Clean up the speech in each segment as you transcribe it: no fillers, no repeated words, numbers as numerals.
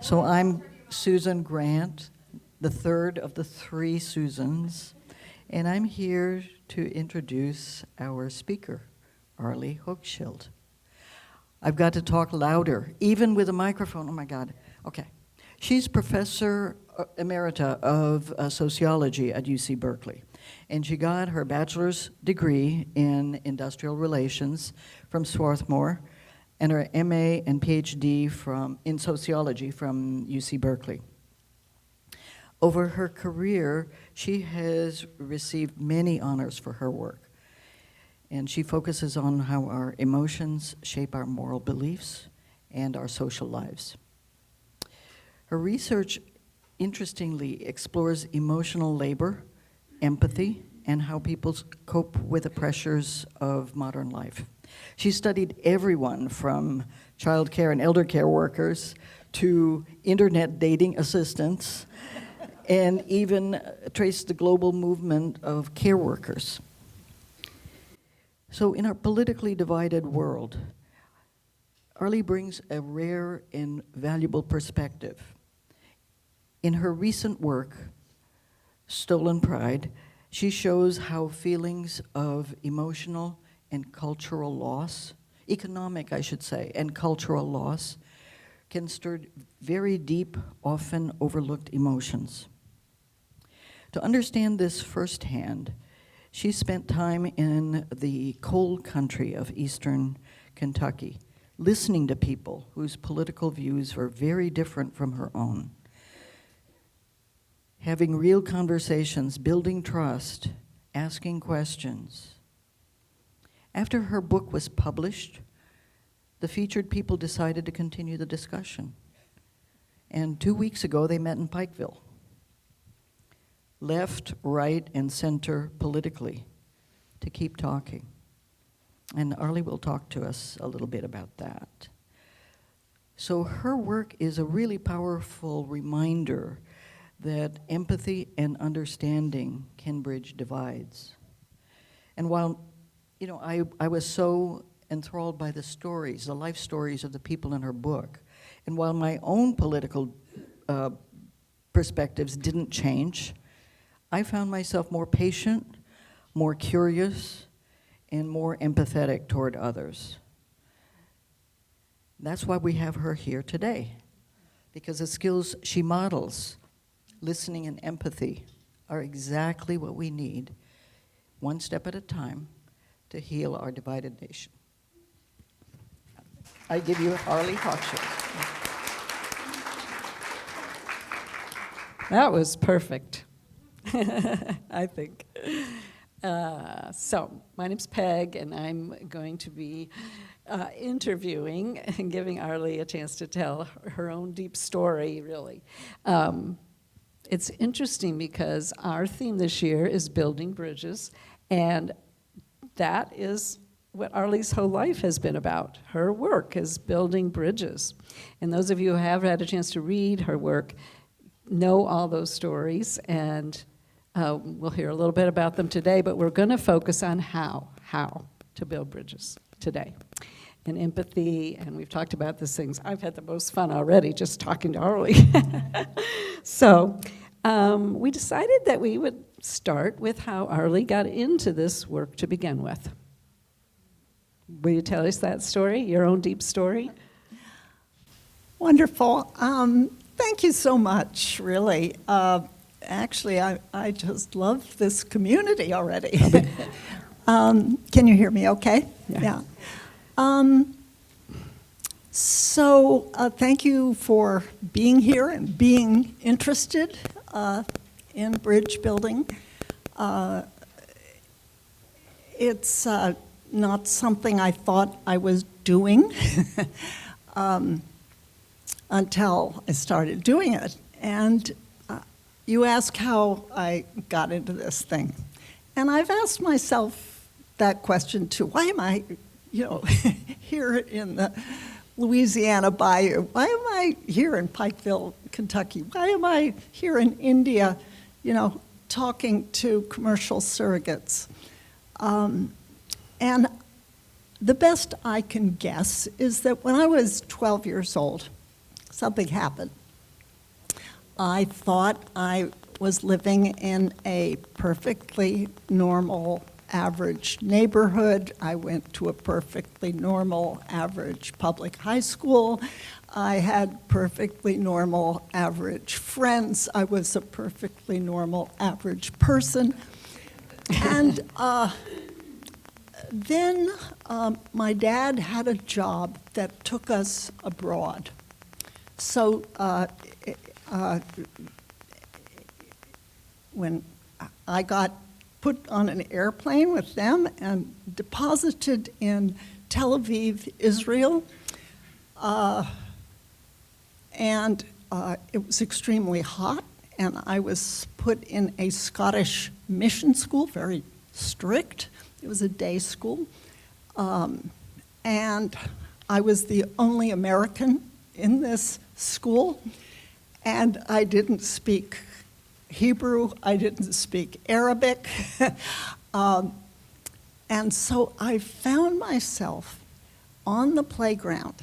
So I'm Susan Grant, the third of the three Susans, and I'm here to introduce our speaker, Arlie Hochschild. I've got to talk louder, even with a microphone. Oh my God. Okay. She's Professor Emerita of Sociology at UC Berkeley, and she got her bachelor's degree in industrial relations from Swarthmore, and her MA and PhD in sociology from UC Berkeley. Over her career, she has received many honors for her work, and she focuses on how our emotions shape our moral beliefs and our social lives. Her research, interestingly, explores emotional labor, empathy, and how people cope with the pressures of modern life. She studied everyone from child care and elder care workers to internet dating assistants, and even traced the global movement of care workers. So in our politically divided world, Arlie brings a rare and valuable perspective. In her recent work, Stolen Pride, she shows how feelings of emotional and cultural loss, economic, I should say, and cultural loss, can stir very deep, often overlooked emotions. To understand this firsthand, she spent time in the coal country of eastern Kentucky, listening to people whose political views were very different from her own. Having real conversations, building trust, asking questions. After her book was published, the featured people decided to continue the discussion. And 2 weeks ago, they met in Pikeville. Left, right, and center politically to keep talking. And Arlie will talk to us a little bit about that. So her work is a really powerful reminder that empathy and understanding can bridge divides. And while I was so enthralled by the stories, the life stories of the people in her book, and while my own political perspectives didn't change, I found myself more patient, more curious, and more empathetic toward others. That's why we have her here today, because the skills she models, listening and empathy, are exactly what we need, one step at a time, to heal our divided nation. I give you Arlie Hochschild. That was perfect, I think. So, my name's Peg, and I'm going to be interviewing and giving Arlie a chance to tell her own deep story, really. It's interesting because our theme this year is building bridges, and that is what Arlie's whole life has been about. Her work is building bridges. And those of you who have had a chance to read her work know all those stories, and we'll hear a little bit about them today, but we're going to focus on how to build bridges today. And empathy, and we've talked about these things. I've had the most fun already just talking to Arlie. So we decided that we would start with how Arlie got into this work to begin with. Will you tell us that story, your own deep story? Wonderful. Thank you so much, really. Actually, I just love this community already. Can you hear me okay? Yeah. So thank you for being here and being interested in bridge building. It's not something I thought I was doing until I started doing it. And you ask how I got into this thing. And I've asked myself that question too. Why am I, here in the Louisiana Bayou? Why am I here in Pikeville, Kentucky? Why am I here in India, talking to commercial surrogates? And the best I can guess is that when I was 12 years old, something happened. I thought I was living in a perfectly normal, average neighborhood. I went to a perfectly normal, average public high school. I had perfectly normal, average friends. I was a perfectly normal, average person. And then my dad had a job that took us abroad. So when I got put on an airplane with them and deposited in Tel Aviv, Israel, and it was extremely hot, and I was put in a Scottish mission school, very strict. It was a day school, and I was the only American in this school, and I didn't speak Hebrew, I didn't speak Arabic, and so I found myself on the playground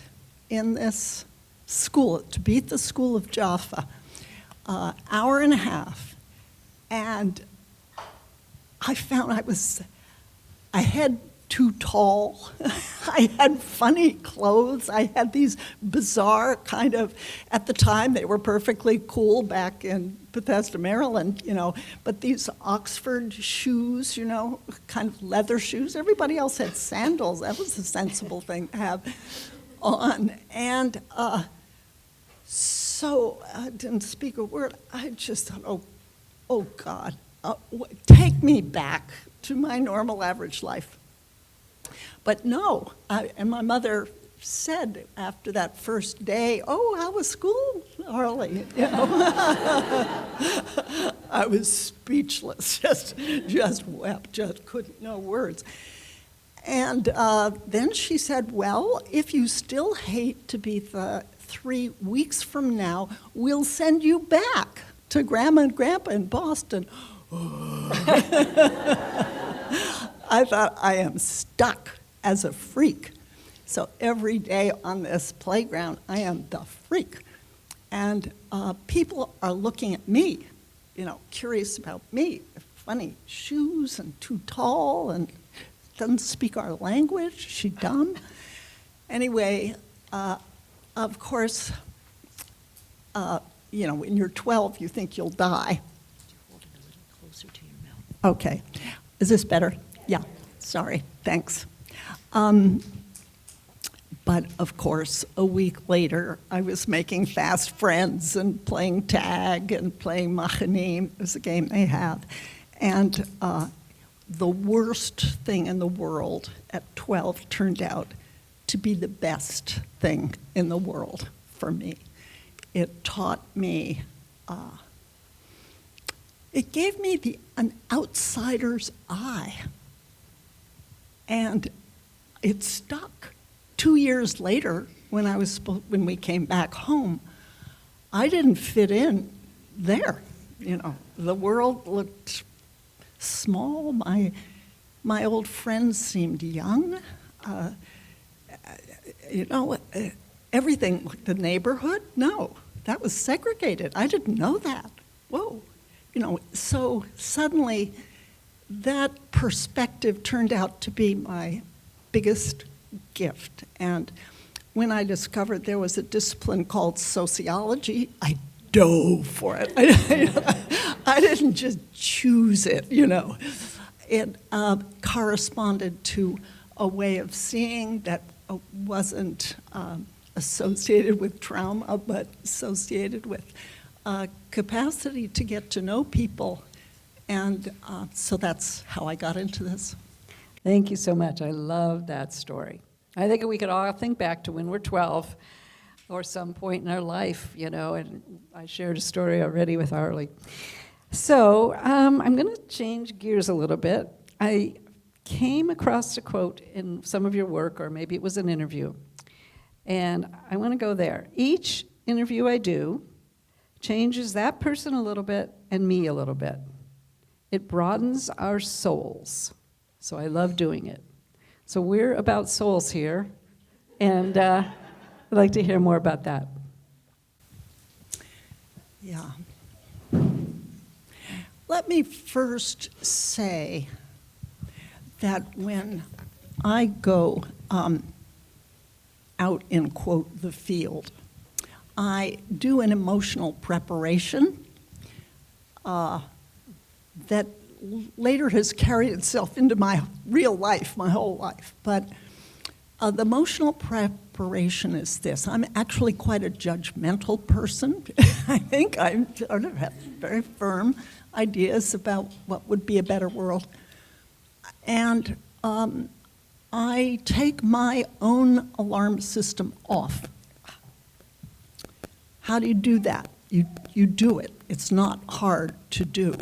in this school, to beat the School of Jaffa, hour and a half, and I found I had too tall. I had funny clothes. I had these bizarre kind of, at the time they were perfectly cool back in Bethesda, Maryland, but these Oxford shoes, kind of leather shoes. Everybody else had sandals. That was a sensible thing to have on. And so I didn't speak a word. I just thought, oh God, take me back to my normal average life. But no, and my mother said after that first day, "Oh, how was school, Arlie?" I was speechless, just wept, just couldn't know words. And then she said, "Well, if you still hate to be 3 weeks from now, we'll send you back to Grandma and Grandpa in Boston." I thought, I am stuck as a freak. So every day on this playground, I am the freak. And people are looking at me, curious about me. Funny shoes and too tall and doesn't speak our language. Is she dumb? Anyway, of course, when you're 12, you think you'll die. Hold it a little closer to your mouth. Okay. Is this better? Yeah. Sorry. Thanks. But of course, a week later, I was making fast friends and playing tag and playing Machanim. It was a game they have. And the worst thing in the world at 12 turned out to be the best thing in the world for me. It taught me, it gave me an outsider's eye. And it stuck. 2 years later, when we came back home, I didn't fit in there. The world looked small. My old friends seemed young. Everything, the neighborhood, no, that was segregated. I didn't know that. Whoa. So suddenly that perspective turned out to be my biggest gift. And when I discovered there was a discipline called sociology, I dove for it. I didn't just choose it, It corresponded to a way of seeing that wasn't associated with trauma, but associated with capacity to get to know people. And so that's how I got into this. Thank you so much. I love that story. I think we could all think back to when we're 12 or some point in our life, and I shared a story already with Arlie. So I'm going to change gears a little bit. I came across a quote in some of your work, or maybe it was an interview, and I want to go there. Each interview I do changes that person a little bit and me a little bit. It broadens our souls. So I love doing it. So we're about souls here, and I'd like to hear more about that. Yeah. Let me first say that when I go out in, quote, the field, I do an emotional preparation that later has carried itself into my real life, my whole life. But the emotional preparation is this. I'm actually quite a judgmental person. I think I sort of have very firm ideas about what would be a better world. And I take my own alarm system off. How do you do that? You do it. It's not hard to do.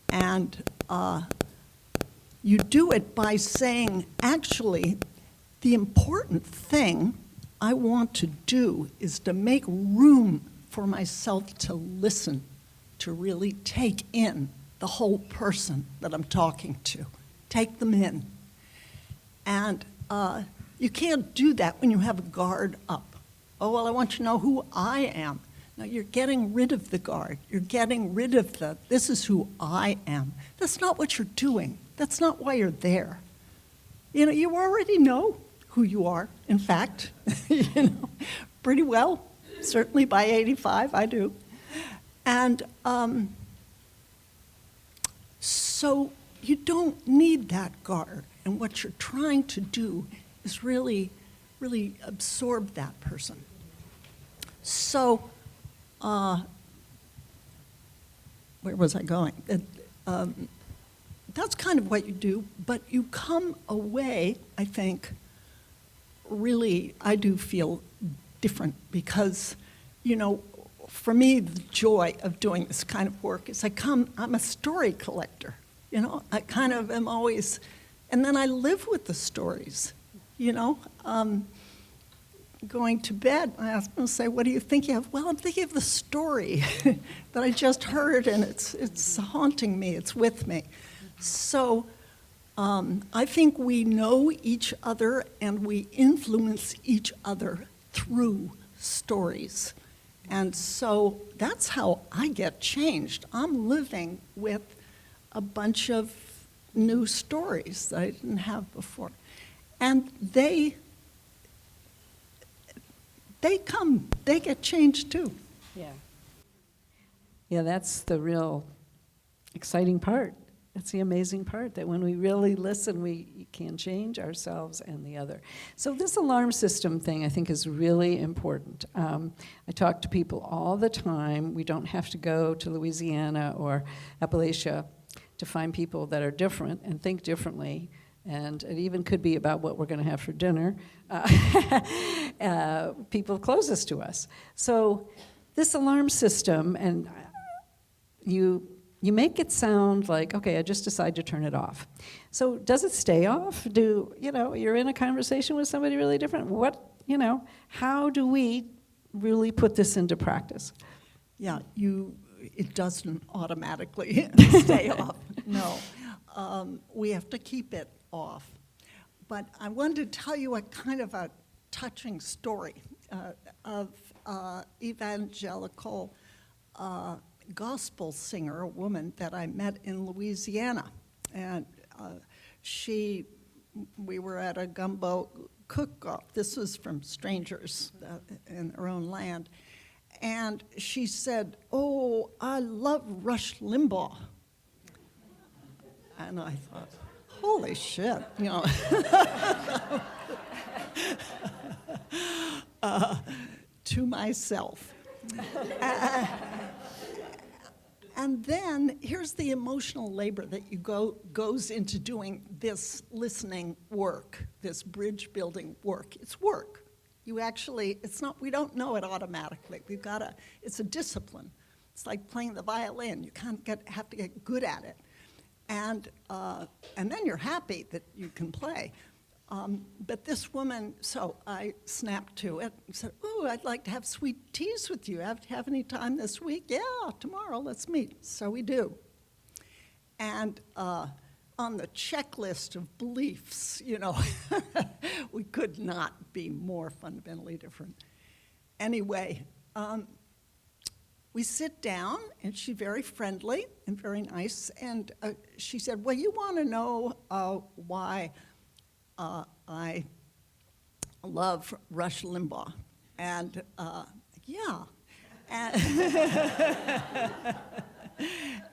And you do it by saying, actually, the important thing I want to do is to make room for myself to listen, to really take in the whole person that I'm talking to. Take them in. And you can't do that when you have a guard up. Oh, well, I want you to know who I am. No, you're getting rid of the guard. You're getting rid of this is who I am. That's not what you're doing. That's not why you're there. You know, you already know who you are, in fact, pretty well. Certainly by 85, I do. And so you don't need that guard. And what you're trying to do is really, really absorb that person. So, where was I going? That's kind of what you do, but you come away, I think, really, I do feel different because, you know, for me, the joy of doing this kind of work is I'm a story collector. You know, I kind of am always, and then I live with the stories, you know. Going to bed, my husband will say, what are you thinking of? Well, I'm thinking of the story that I just heard, and it's haunting me, it's with me. So I think we know each other and we influence each other through stories. And so that's how I get changed. I'm living with a bunch of new stories that I didn't have before. And they get changed too. Yeah. Yeah, that's the real exciting part. That's the amazing part, that when we really listen, we can change ourselves and the other. So this alarm system thing, I think, is really important. I talk to people all the time. We don't have to go to Louisiana or Appalachia to find people that are different and think differently. And it even could be about what we're going to have for dinner. People closest to us. So this alarm system, and you make it sound like, okay, I just decide to turn it off. So does it stay off? You're in a conversation with somebody really different. How do we really put this into practice? Yeah, it doesn't automatically stay off. No, we have to keep it off. But I wanted to tell you a kind of a touching story of evangelical gospel singer, a woman that I met in Louisiana. And we were at a gumbo cook-off. This was from strangers in their own land. And she said, "Oh, I love Rush Limbaugh." And I thought, holy shit, you know. To myself. And then here's the emotional labor that goes into doing this listening work, this bridge building work. It's work. We don't know it automatically. It's a discipline. It's like playing the violin. You have to get good at it. And then you're happy that you can play. But this woman, so I snapped to it and said, "Oh, I'd like to have sweet teas with you. Have any time this week?" "Yeah, tomorrow, let's meet." So we do. And on the checklist of beliefs, we could not be more fundamentally different. Anyway, we sit down, and she's very friendly and very nice. And she said, well, you want to know why I love Rush Limbaugh? And yeah.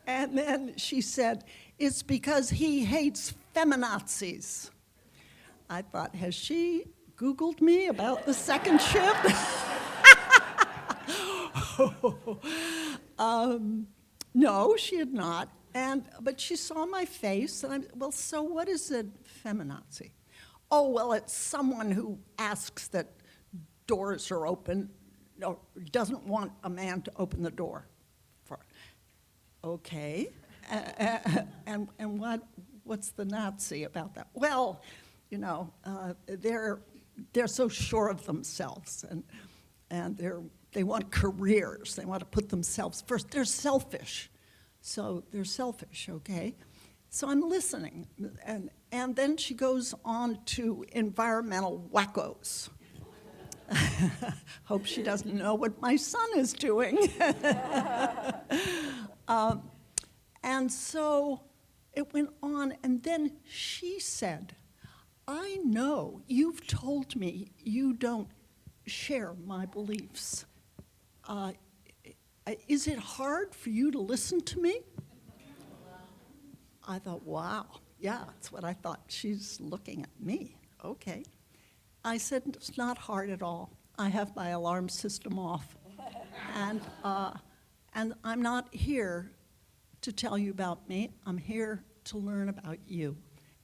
And then she said, it's because he hates feminazis. I thought, has she Googled me about the second ship? No, she had not. But she saw my face, and well, so what is a feminazi? Oh, well, it's someone who asks that doors are open, or doesn't want a man to open the door for. Okay, and what's the Nazi about that? Well, you know, they're so sure of themselves, and they want careers. They want to put themselves first. They're selfish, so they're selfish. Okay, so I'm listening, and then she goes on to environmental wackos. Hope she doesn't know what my son is doing. And so it went on, and then she said, I know you've told me you don't share my beliefs. Is it hard for you to listen to me? I thought, wow, yeah, that's what I thought. She's looking at me. Okay. I said, it's not hard at all. I have my alarm system off. And I'm not here to tell you about me. I'm here to learn about you.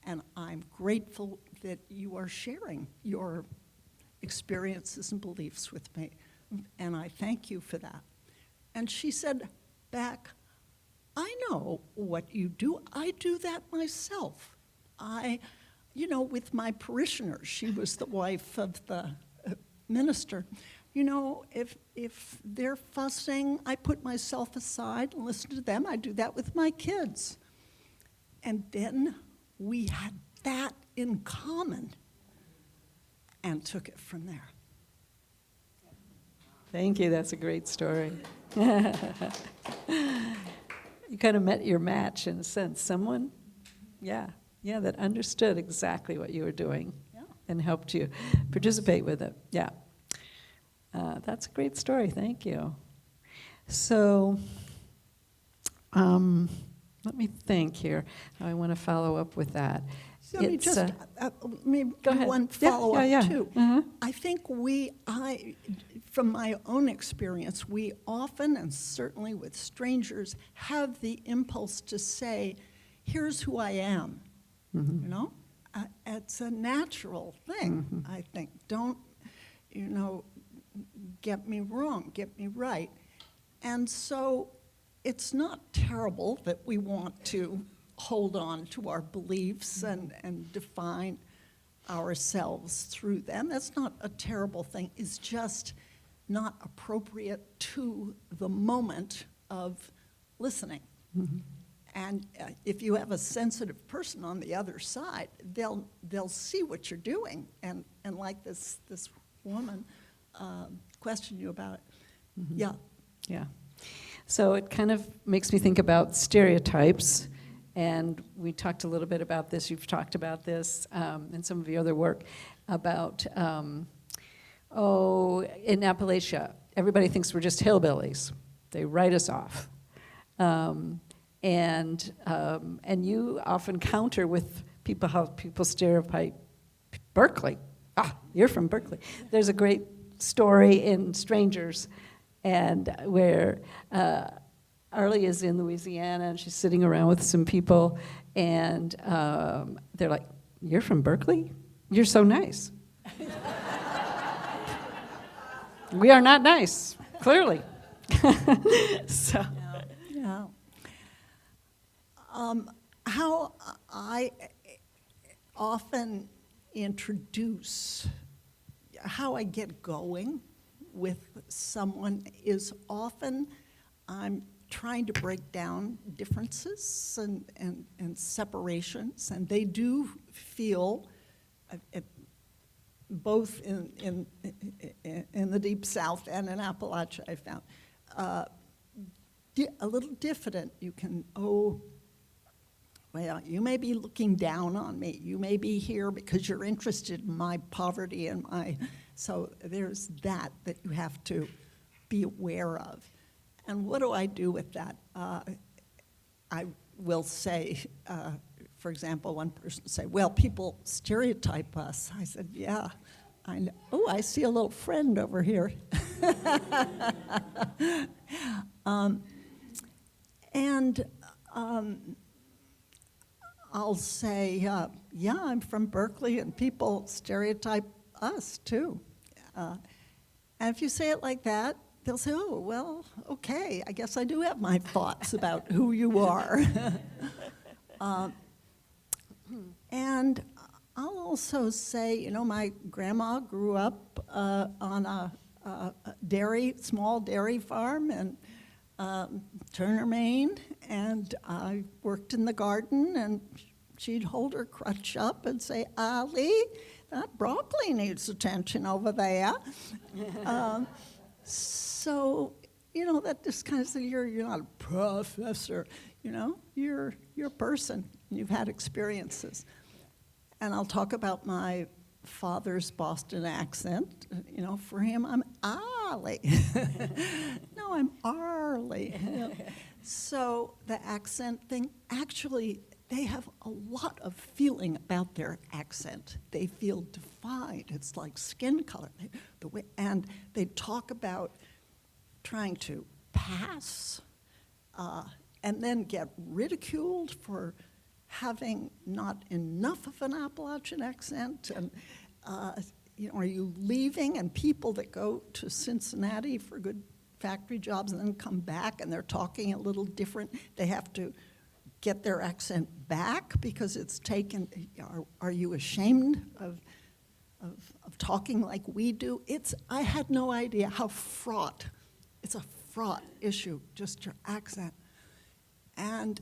And I'm grateful that you are sharing your experiences and beliefs with me. And I thank you for that. And she said back, I know what you do. I do that myself. With my parishioners, she was the wife of the minister. If they're fussing, I put myself aside and listen to them. I do that with my kids. And then we had that in common and took it from there. Thank you. That's a great story. You kind of met your match in a sense. Someone, that understood exactly what you were doing and helped you participate with it. Yeah. That's a great story. Thank you. So let me think here how I want to follow up with that. Let me just maybe go ahead. One follow-up, too. Uh-huh. I think from my own experience, we often, and certainly with strangers, have the impulse to say, here's who I am, It's a natural thing, I think. Don't, get me wrong, get me right. And so it's not terrible that we want to hold on to our beliefs and define ourselves through them. That's not a terrible thing. It's just not appropriate to the moment of listening. Mm-hmm. And if you have a sensitive person on the other side, they'll see what you're doing, and like this woman questioned you about it. Mm-hmm. Yeah. So it kind of makes me think about stereotypes. And we talked a little bit about this. You've talked about this in some of your other work about, in Appalachia, everybody thinks we're just hillbillies. They write us off. And you often counter with how people stereotype Berkeley. You're from Berkeley. There's a great story in Strangers, and where Arlie is in Louisiana, and she's sitting around with some people, and they're like, you're from Berkeley? You're so nice. We are not nice, clearly. So. Yeah. How I often introduce, how I get going with someone is often I'm trying to break down differences and separations, and they do feel, both in the Deep South and in Appalachia, I found, a little diffident. You can, oh, well, you may be looking down on me. You may be here because you're interested in my poverty and my, so there's that you have to be aware of. And what do I do with that? I will say, for example, one person say, well, people stereotype us. I said, yeah, I know. Oh, I see a little friend over here. I'll say, yeah, I'm from Berkeley, and people stereotype us, too. And if you say it like that, they'll say, oh, well, okay, I guess I do have my thoughts about who you are. And I'll also say, you know, my grandma grew up on a small dairy farm in Turner, Maine, and I worked in the garden, and she'd hold her crutch up and say, Arlie, that broccoli needs attention over there. So, you know, that just kind of says you're not a professor, you know, you're a person, and you've had experiences. And I'll talk about my father's Boston accent. You know, for him, I'm Arlie. No, I'm Arlie. You know? So the accent thing, actually, they have a lot of feeling about their accent. They feel defined. It's like skin color. And they talk about trying to pass and then get ridiculed for having not enough of an Appalachian accent. And, you know, are you leaving? And people that go to Cincinnati for good factory jobs and then come back and they're talking a little different, they have to get their accent back because it's taken. Are you ashamed of talking like we do? I had no idea how fraught. It's a fraught issue, just your accent. And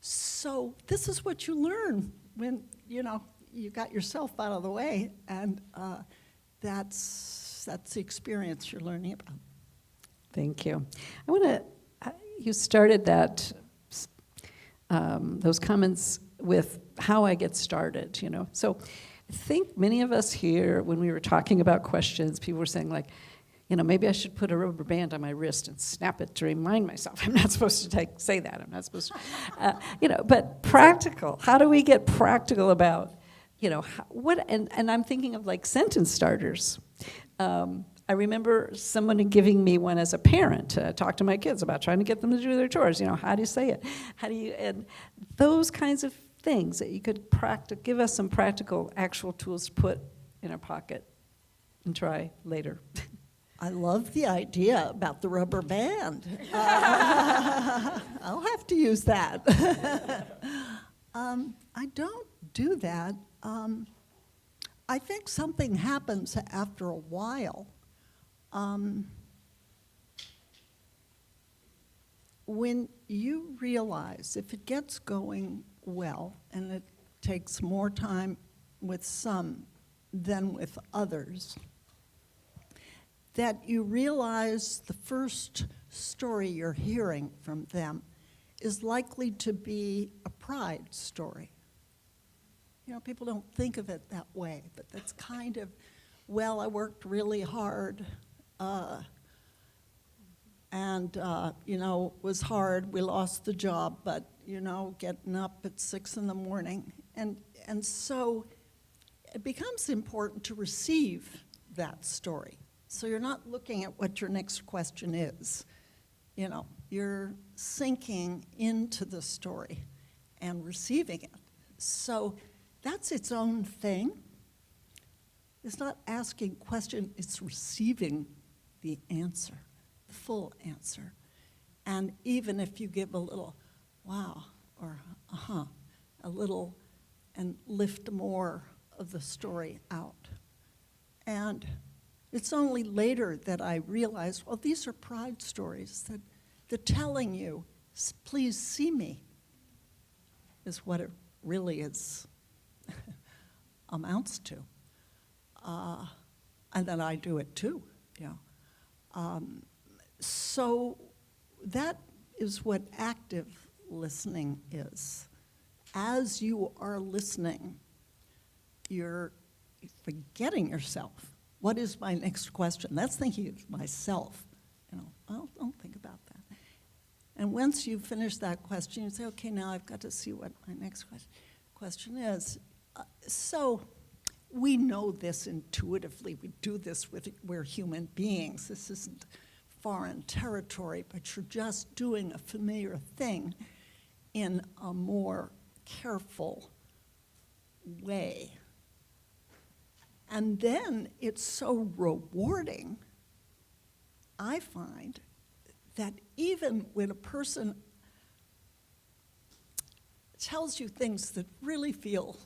so this is what you learn when, you know, you got yourself out of the way, and that's the experience you're learning about. Thank you. I want to, you started that, those comments with how I get started, you know. So I think many of us here, when we were talking about questions, people were saying like, you know, maybe I should put a rubber band on my wrist and snap it to remind myself. I'm not supposed to say that. I'm not supposed to, you know, but practical. How do we get practical about, you know, and I'm thinking of like sentence starters. I remember someone giving me one as a parent to talk to my kids about trying to get them to do their chores. You know, how do you say it? And those kinds of things that you could give us some practical, actual tools to put in our pocket and try later. I love the idea about the rubber band. I'll have to use that. I don't do that. I think something happens after a while. When you realize if it gets going well, and it takes more time with some than with others, that you realize the first story you're hearing from them is likely to be a pride story. You know, people don't think of it that way, but that's kind of, well, I worked really hard, and, you know, it was hard, we lost the job, but, you know, getting up at 6 in the morning. And so it becomes important to receive that story. So you're not looking at what your next question is. You know, you're sinking into the story and receiving it. So that's its own thing. It's not asking question, it's receiving the answer, the full answer. And even if you give a little, wow, or uh-huh, a little, and lift more of the story out. And it's only later that I realized, well, these are pride stories, that the telling you, please see me, is what it really is, amounts to. And then I do it too, you know. So that is what active listening is. As you are listening, you're forgetting yourself. What is my next question? That's thinking of myself. Don't think about that. And once you finish that question, you say, okay, now I've got to see what my next question is. So we know this intuitively. We do this we're human beings. This isn't foreign territory, but you're just doing a familiar thing in a more careful way. And then it's so rewarding, I find, that even when a person tells you things that really feel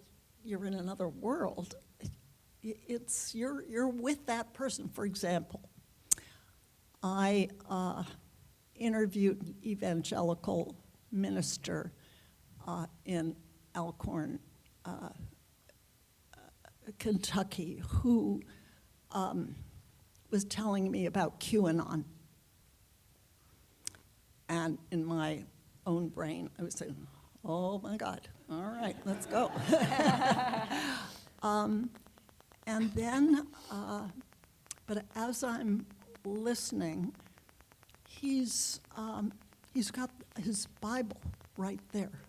you're in another world, you're with that person. For example, I interviewed an evangelical minister in Elkhorn, Kentucky, who was telling me about QAnon. And in my own brain, I was saying, oh my God, all right, let's go. And then, but as I'm listening, he's got his Bible right there.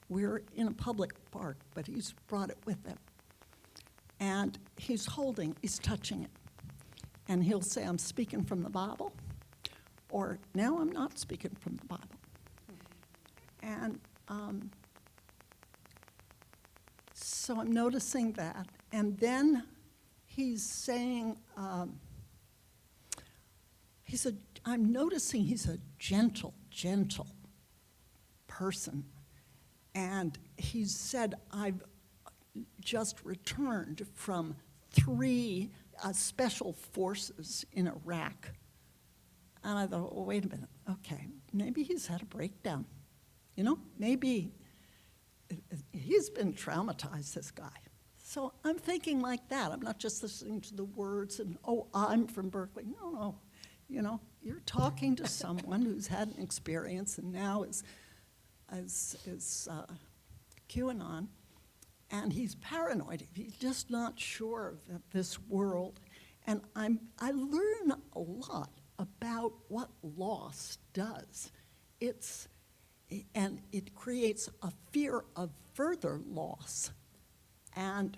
We're in a public park, but he's brought it with him. And he's touching it. And he'll say, I'm speaking from the Bible, or now I'm not speaking from the Bible. And so I'm noticing that. And then he's saying, I'm noticing he's a gentle person. And he said, I've just returned from 3 special forces in Iraq. And I thought, well, wait a minute, okay, maybe he's had a breakdown. Maybe he's been traumatized, this guy. So I'm thinking like that. I'm not just listening to the words and, oh, I'm from Berkeley. No. You're talking to someone who's had an experience and now is QAnon, and he's paranoid. He's just not sure that this world. And I learn a lot about what loss does. And it creates a fear of further loss. And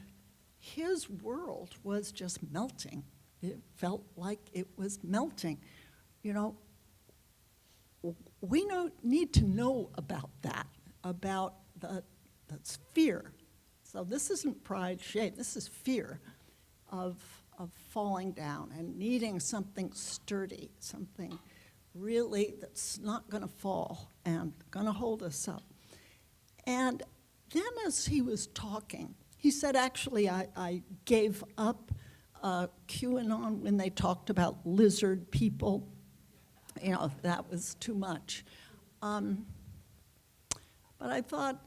his world was just melting. It felt like it was melting. We need to know about that, about that's fear. So this isn't pride, shame. This is fear of falling down and needing something sturdy, something really that's not going to fall and going to hold us up. And then as he was talking, he said, actually, I gave up QAnon when they talked about lizard people. That was too much. But I thought,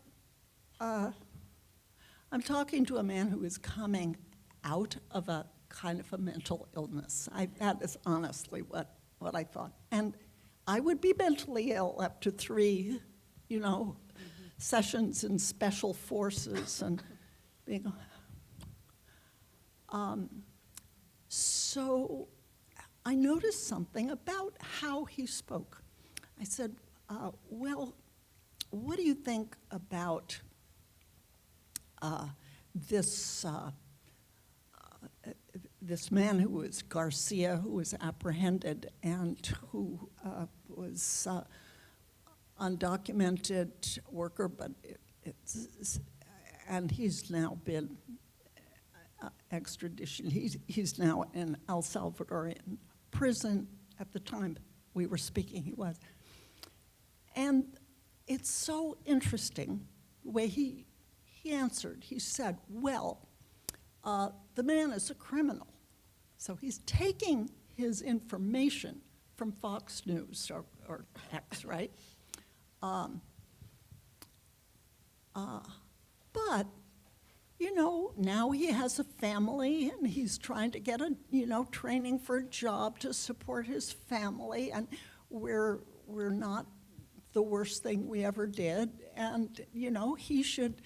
I'm talking to a man who is coming out of a kind of a mental illness. That is honestly what I thought. And I would be mentally ill up to 3, sessions in special forces and being. So I noticed something about how he spoke. I said, well, what do you think about this man who was Garcia, who was apprehended and who was undocumented worker, but and he's now been extradition. He's now in El Salvadorian prison. At the time we were speaking, he was. And it's so interesting the way he answered. He said, well, the man is a criminal. So he's taking his information from Fox News or X, right? But now he has a family and he's trying to get training for a job to support his family, and we're not the worst thing we ever did, and he should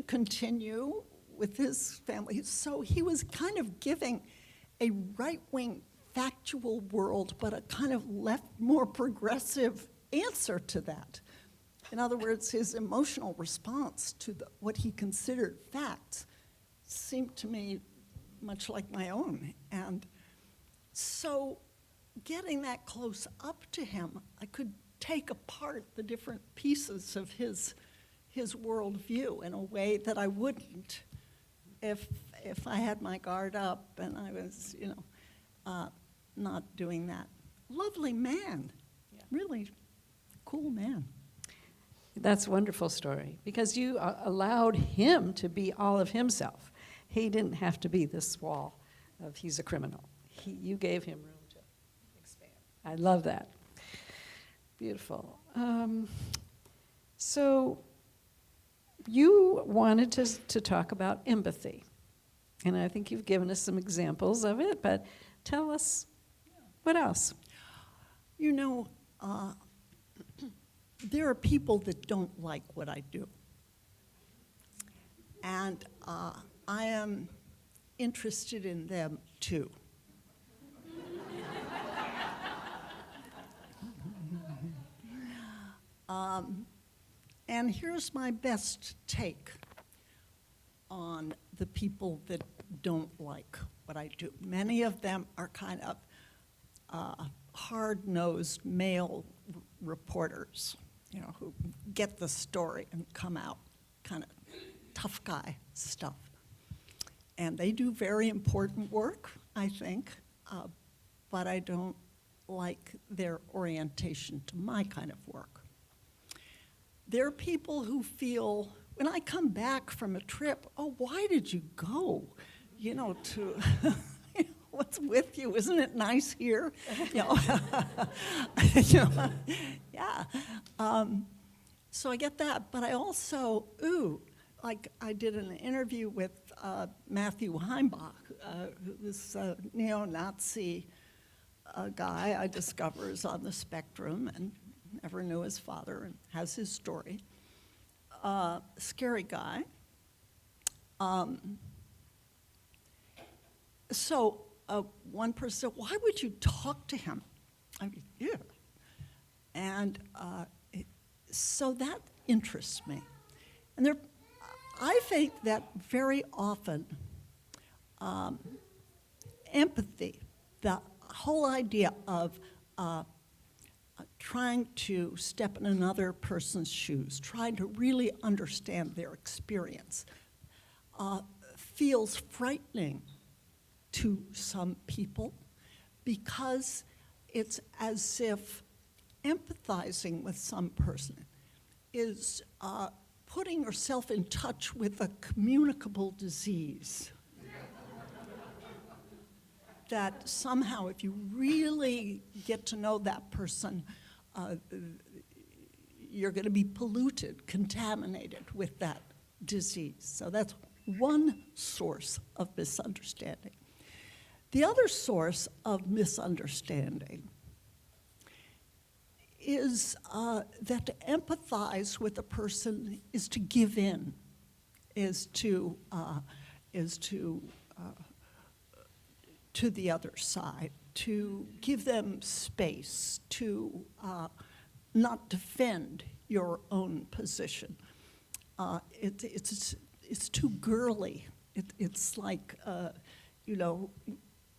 continue with his family. So he was kind of giving a right-wing factual world, but a kind of left, more progressive answer to that. In other words, his emotional response to what he considered facts seemed to me much like my own. And so getting that close up to him, I could take apart the different pieces of his worldview in a way that I wouldn't if I had my guard up and I was, not doing that. Lovely man, Yeah. Really cool man. That's a wonderful story, because you allowed him to be all of himself. He didn't have to be this wall of he's a criminal. You gave him room to expand. I love that. Beautiful. So you wanted to talk about empathy, and I think you've given us some examples of it, but tell us what else? There are people that don't like what I do. And I am interested in them too. And here's my best take on the people that don't like what I do. Many of them are kind of hard-nosed male reporters, who get the story and come out, kind of tough guy stuff. And they do very important work, I think, but I don't like their orientation to my kind of work. There are people who feel, when I come back from a trip, oh, why did you go? To what's with you? Isn't it nice here? Yeah. So I get that, but I also, like I did an interview with Matthew Heimbach, who's a neo-Nazi guy I discover is on the spectrum and never knew his father and has his story. Scary guy. So one person said, why would you talk to him? I mean, yeah. And so that interests me. And I think that very often empathy, the whole idea of trying to step in another person's shoes, trying to really understand their experience, feels frightening to some people, because it's as if empathizing with some person is putting yourself in touch with a communicable disease. That somehow, if you really get to know that person, you're going to be polluted, contaminated with that disease. So that's one source of misunderstanding. The other source of misunderstanding is that to empathize with a person is to give in, is to the other side, to give them space, to not defend your own position. It's too girly. It's like,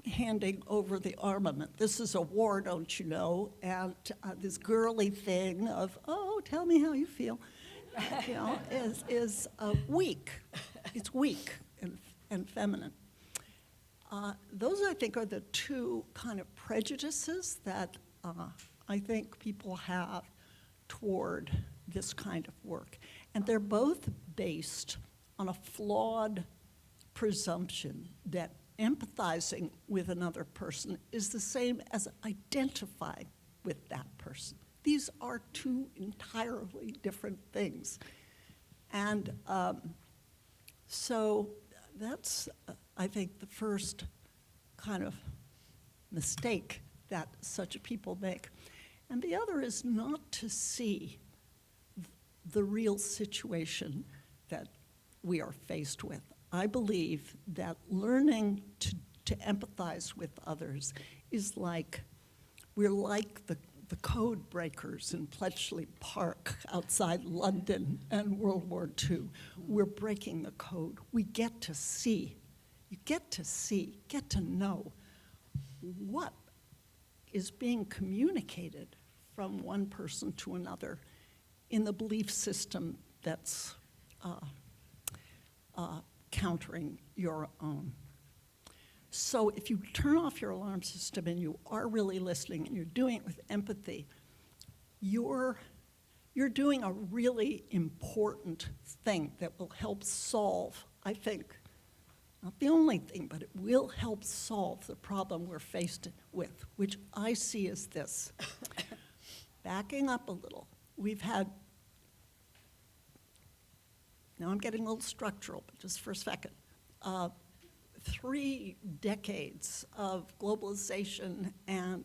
handing over the armament. This is a war, don't you know? And this girly thing of, oh, tell me how you feel, is weak. It's weak and feminine. Those, I think, are the two kind of prejudices that I think people have toward this kind of work. And they're both based on a flawed presumption that empathizing with another person is the same as identifying with that person. These are two entirely different things. And So that's, I think, the first kind of mistake that such people make. And the other is not to see the real situation that we are faced with. I believe that learning to empathize with others is like, we're like the code breakers in Bletchley Park outside London and World War II. We're breaking the code. We get to see, get to know what is being communicated from one person to another in the belief system that's countering your own. So if you turn off your alarm system and you are really listening and you're doing it with empathy, you're doing a really important thing that will help solve, I think, not the only thing, but it will help solve the problem we're faced with, which I see as this. Backing up a little, we've had, now I'm getting a little structural, but just for a second, 3 decades of globalization and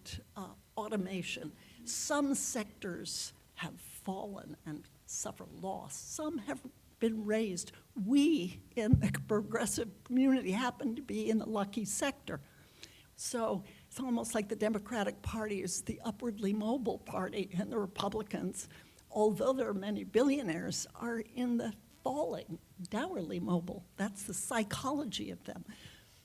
automation. Some sectors have fallen and suffer loss. Some have been raised. We in the progressive community happen to be in the lucky sector. So it's almost like the Democratic Party is the upwardly mobile party, and the Republicans, although there are many billionaires, are in the falling, downwardly mobile. That's the psychology of them.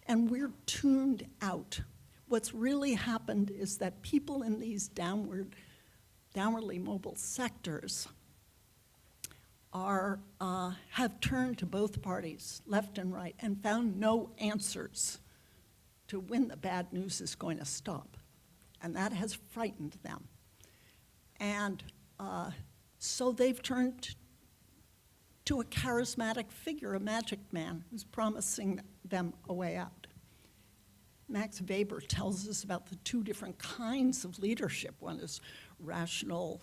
And we're tuned out. What's really happened is that people in these downwardly mobile sectors have turned to both parties, left and right, and found no answers to when the bad news is going to stop. And that has frightened them. And so they've turned to a charismatic figure, a magic man, who's promising them a way out. Max Weber tells us about the 2 different kinds of leadership. One is rational,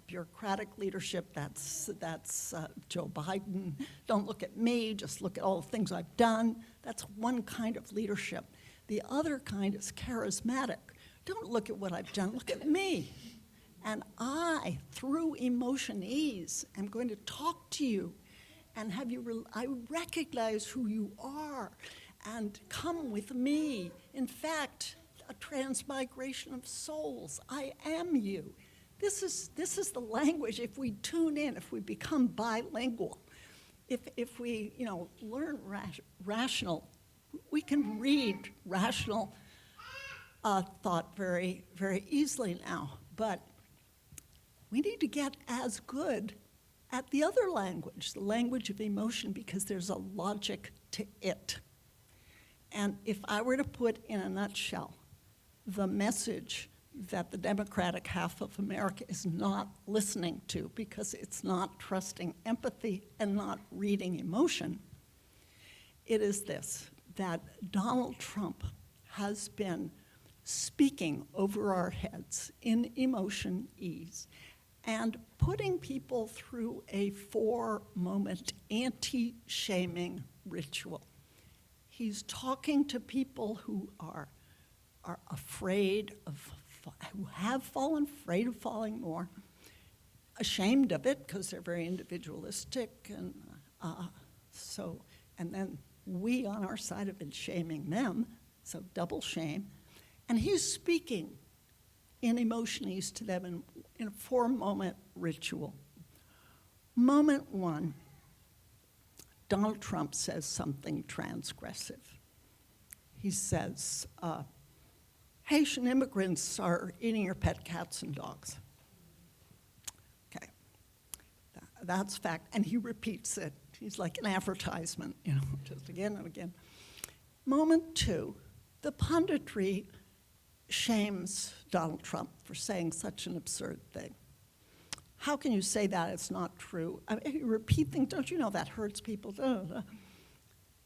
bureaucratic leadership. That's Joe Biden. Don't look at me, just look at all the things I've done. That's one kind of leadership. The other kind is charismatic. Don't look at what I've done, look at me. And I, through emotion ease, am going to talk to you and have you, I recognize who you are and come with me. In fact, a transmigration of souls. I am you. This is the language. If we tune in, if we become bilingual, if we learn rational, we can read rational thought very, very easily now. But we need to get as good at the other language, the language of emotion, because there's a logic to it. And if I were to put in a nutshell the message that the Democratic half of America is not listening to because it's not trusting empathy and not reading emotion, it is this, that Donald Trump has been speaking over our heads in emotion ease and putting people through a 4-moment anti-shaming ritual. He's talking to people who are afraid of, who have fallen, afraid of falling more, ashamed of it because they're very individualistic, and and then we on our side have been shaming them, so double shame. And he's speaking in emotionese to them in a 4-moment ritual. Moment 1, Donald Trump says something transgressive. He says, Haitian immigrants are eating your pet cats and dogs. Okay, that's fact, and he repeats it. He's like an advertisement, just again and again. Moment 2, the punditry shames Donald Trump for saying such an absurd thing. How can you say that? It's not true. I mean, you repeat things, don't you know that hurts people?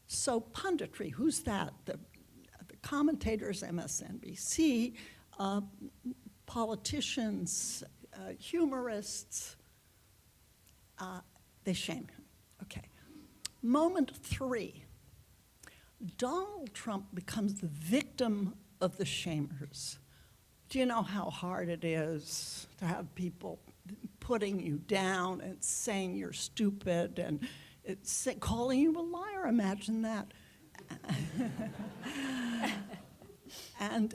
So punditry, who's that? The commentators, MSNBC, politicians, humorists, they shame him. Okay. Moment 3, Donald Trump becomes the victim of the shamers. Do you know how hard it is to have people putting you down and saying you're stupid and calling you a liar? Imagine that. And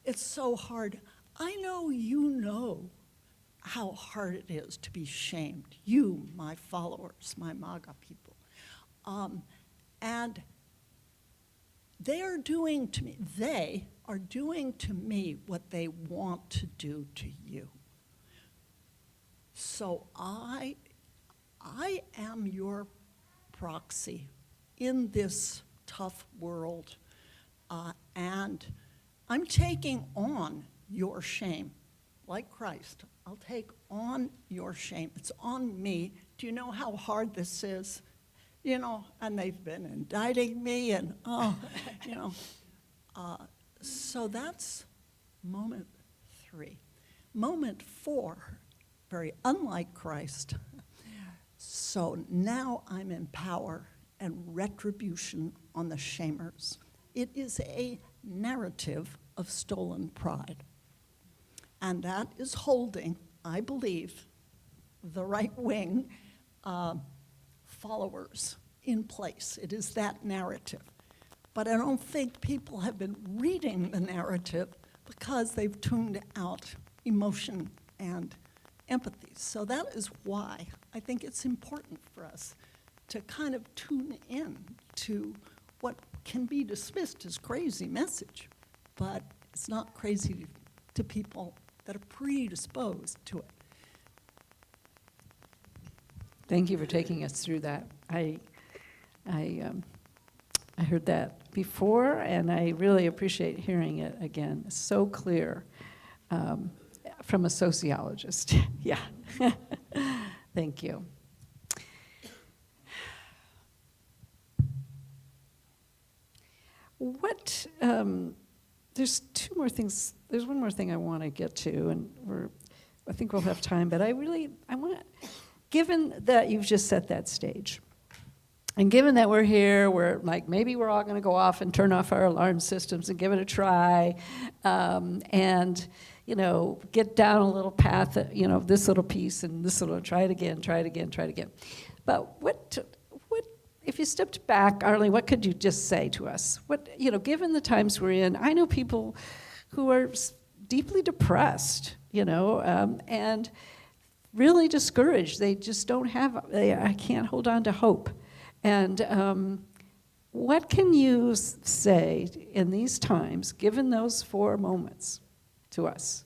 it's so hard. I know you know how hard it is to be shamed. You, my followers, my MAGA people. And they are doing to me what they want to do to you. So I am your proxy in this tough world, and I'm taking on your shame, like Christ. I'll take on your shame. It's on me. Do you know how hard this is? You know, and they've been indicting me, and so that's moment 3. Moment 4, very unlike Christ. So now I'm in power and retribution on the shamers. It is a narrative of stolen pride. And that is holding, I believe, the right-wing followers in place. It is that narrative. But I don't think people have been reading the narrative because they've tuned out emotion and empathy. So that is why I think it's important for us to kind of tune in to what can be dismissed as crazy message, but it's not crazy to people that are predisposed to it. Thank you for taking us through that. I heard that before, and I really appreciate hearing it again. It's so clear from a sociologist. Yeah. Thank you. There's 2 more things. There's one more thing I want to get to, and I think we'll have time, but I want to, given that you've just set that stage, and given that we're here, maybe we're all going to go off and turn off our alarm systems and give it a try, and get down a little path, this little piece and this little, try it again. But what if you stepped back, Arlie, what could you just say to us? Given the times we're in, I know people who are deeply depressed, and really discouraged. They just don't I can't hold on to hope. And what can you say in these times, given those 4 moments, to us?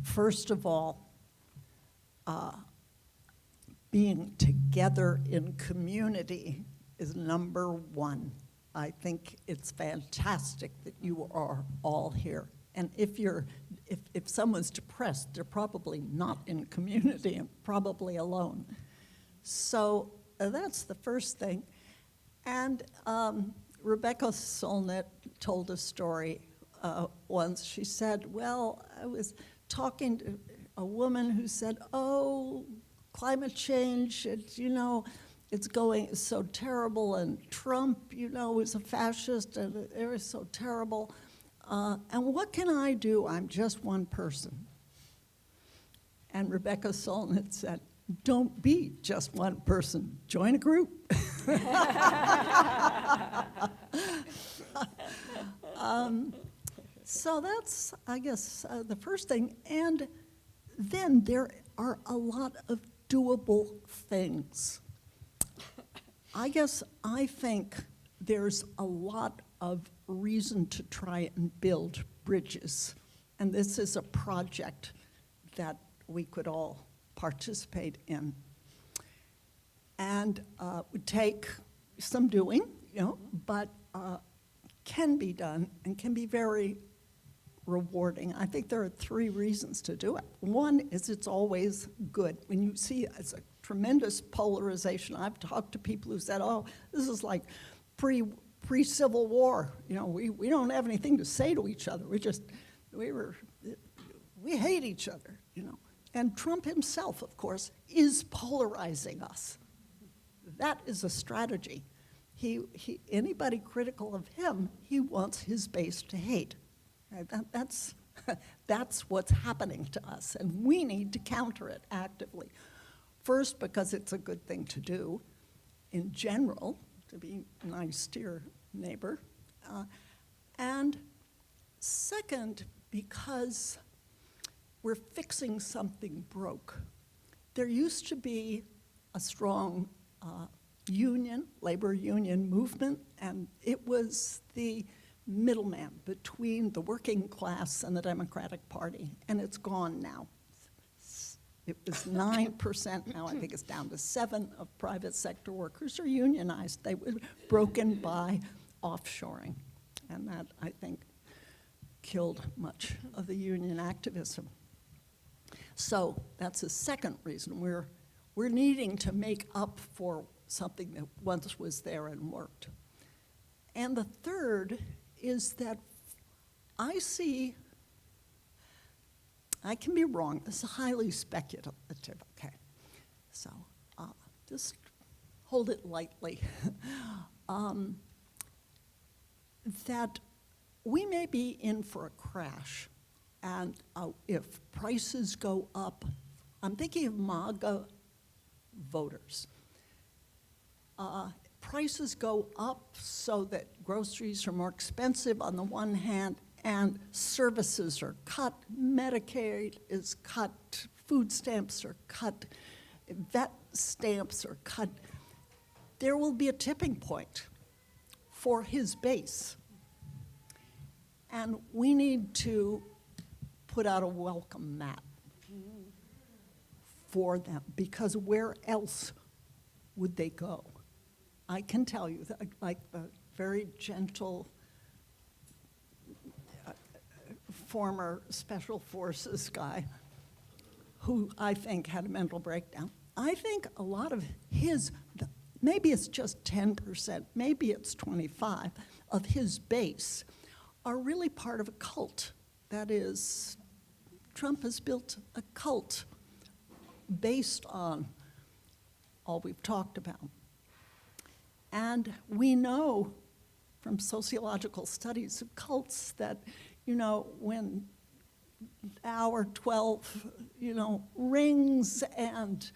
First of all, being together in community is number 1. I think it's fantastic that you are all here. And if someone's depressed, they're probably not in community and probably alone. So that's the first thing. And Rebecca Solnit told a story once. She said, well, I was talking to a woman who said, oh, climate change, it's going so terrible, and Trump, is a fascist, and it was so terrible. And what can I do? I'm just one person. And Rebecca Solnit said, don't be just one person. Join a group. So that's, I guess, the first thing. And then there are a lot of doable things. I think there's a lot of reason to try and build bridges. And this is a project that we could all participate in. And it would take some doing, but can be done and can be very rewarding. I think there are 3 reasons to do it. One is it's always good. When you see it's a tremendous polarization. I've talked to people who said, oh, this is like pre-Civil War. We don't have anything to say to each other. We hate each other, you know. And Trump himself, of course, is polarizing us. That is a strategy. Anybody critical of him, he wants his base to hate. Right? That's what's happening to us, and we need to counter it actively. First, because it's a good thing to do in general, to be nice to your neighbor. And second, because we're fixing something broke. There used to be a strong labor union movement, and it was the middleman between the working class and the Democratic Party, and it's gone now. It was 9%, now I think it's down to 7% of private sector workers are unionized. They were broken by offshoring, and that, I think, killed much of the union activism. So that's the second reason we're needing to make up for something that once was there and worked. And the third is that I can be wrong, this is highly speculative, okay? So just hold it lightly. That we may be in for a crash, and if prices go up, I'm thinking of MAGA voters. Prices go up so that groceries are more expensive on the one hand, and services are cut, Medicaid is cut, food stamps are cut, vet stamps are cut. There will be a tipping point for his base. And we need to put out a welcome mat for them, because where else would they go? I can tell you that, like the very gentle former special forces guy who I think had a mental breakdown, I think a lot of his, maybe it's just 10%, maybe it's 25% of his base are really part of a cult. That is, Trump has built a cult based on all we've talked about. And we know from sociological studies of cults that, you know, when hour 12, you know, rings and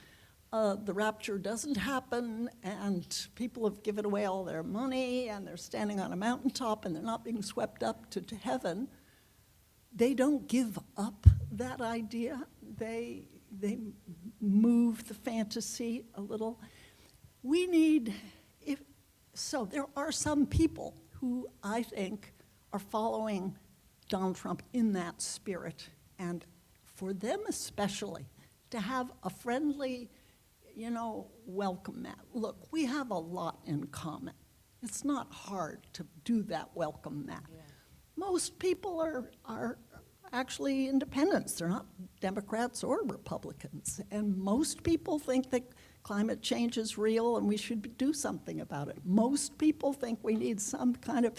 the rapture doesn't happen and people have given away all their money and they're standing on a mountaintop and they're not being swept up to heaven, they don't give up that idea. They move the fantasy a little. We need, so there are some people who I think are following Donald Trump in that spirit, and for them especially, to have a friendly, you know, welcome mat. Look, we have a lot in common. It's not hard to do that welcome mat. Yeah. Most people are actually independents. They're not Democrats or Republicans. And most people think that climate change is real and we should do something about it. Most people think we need some kind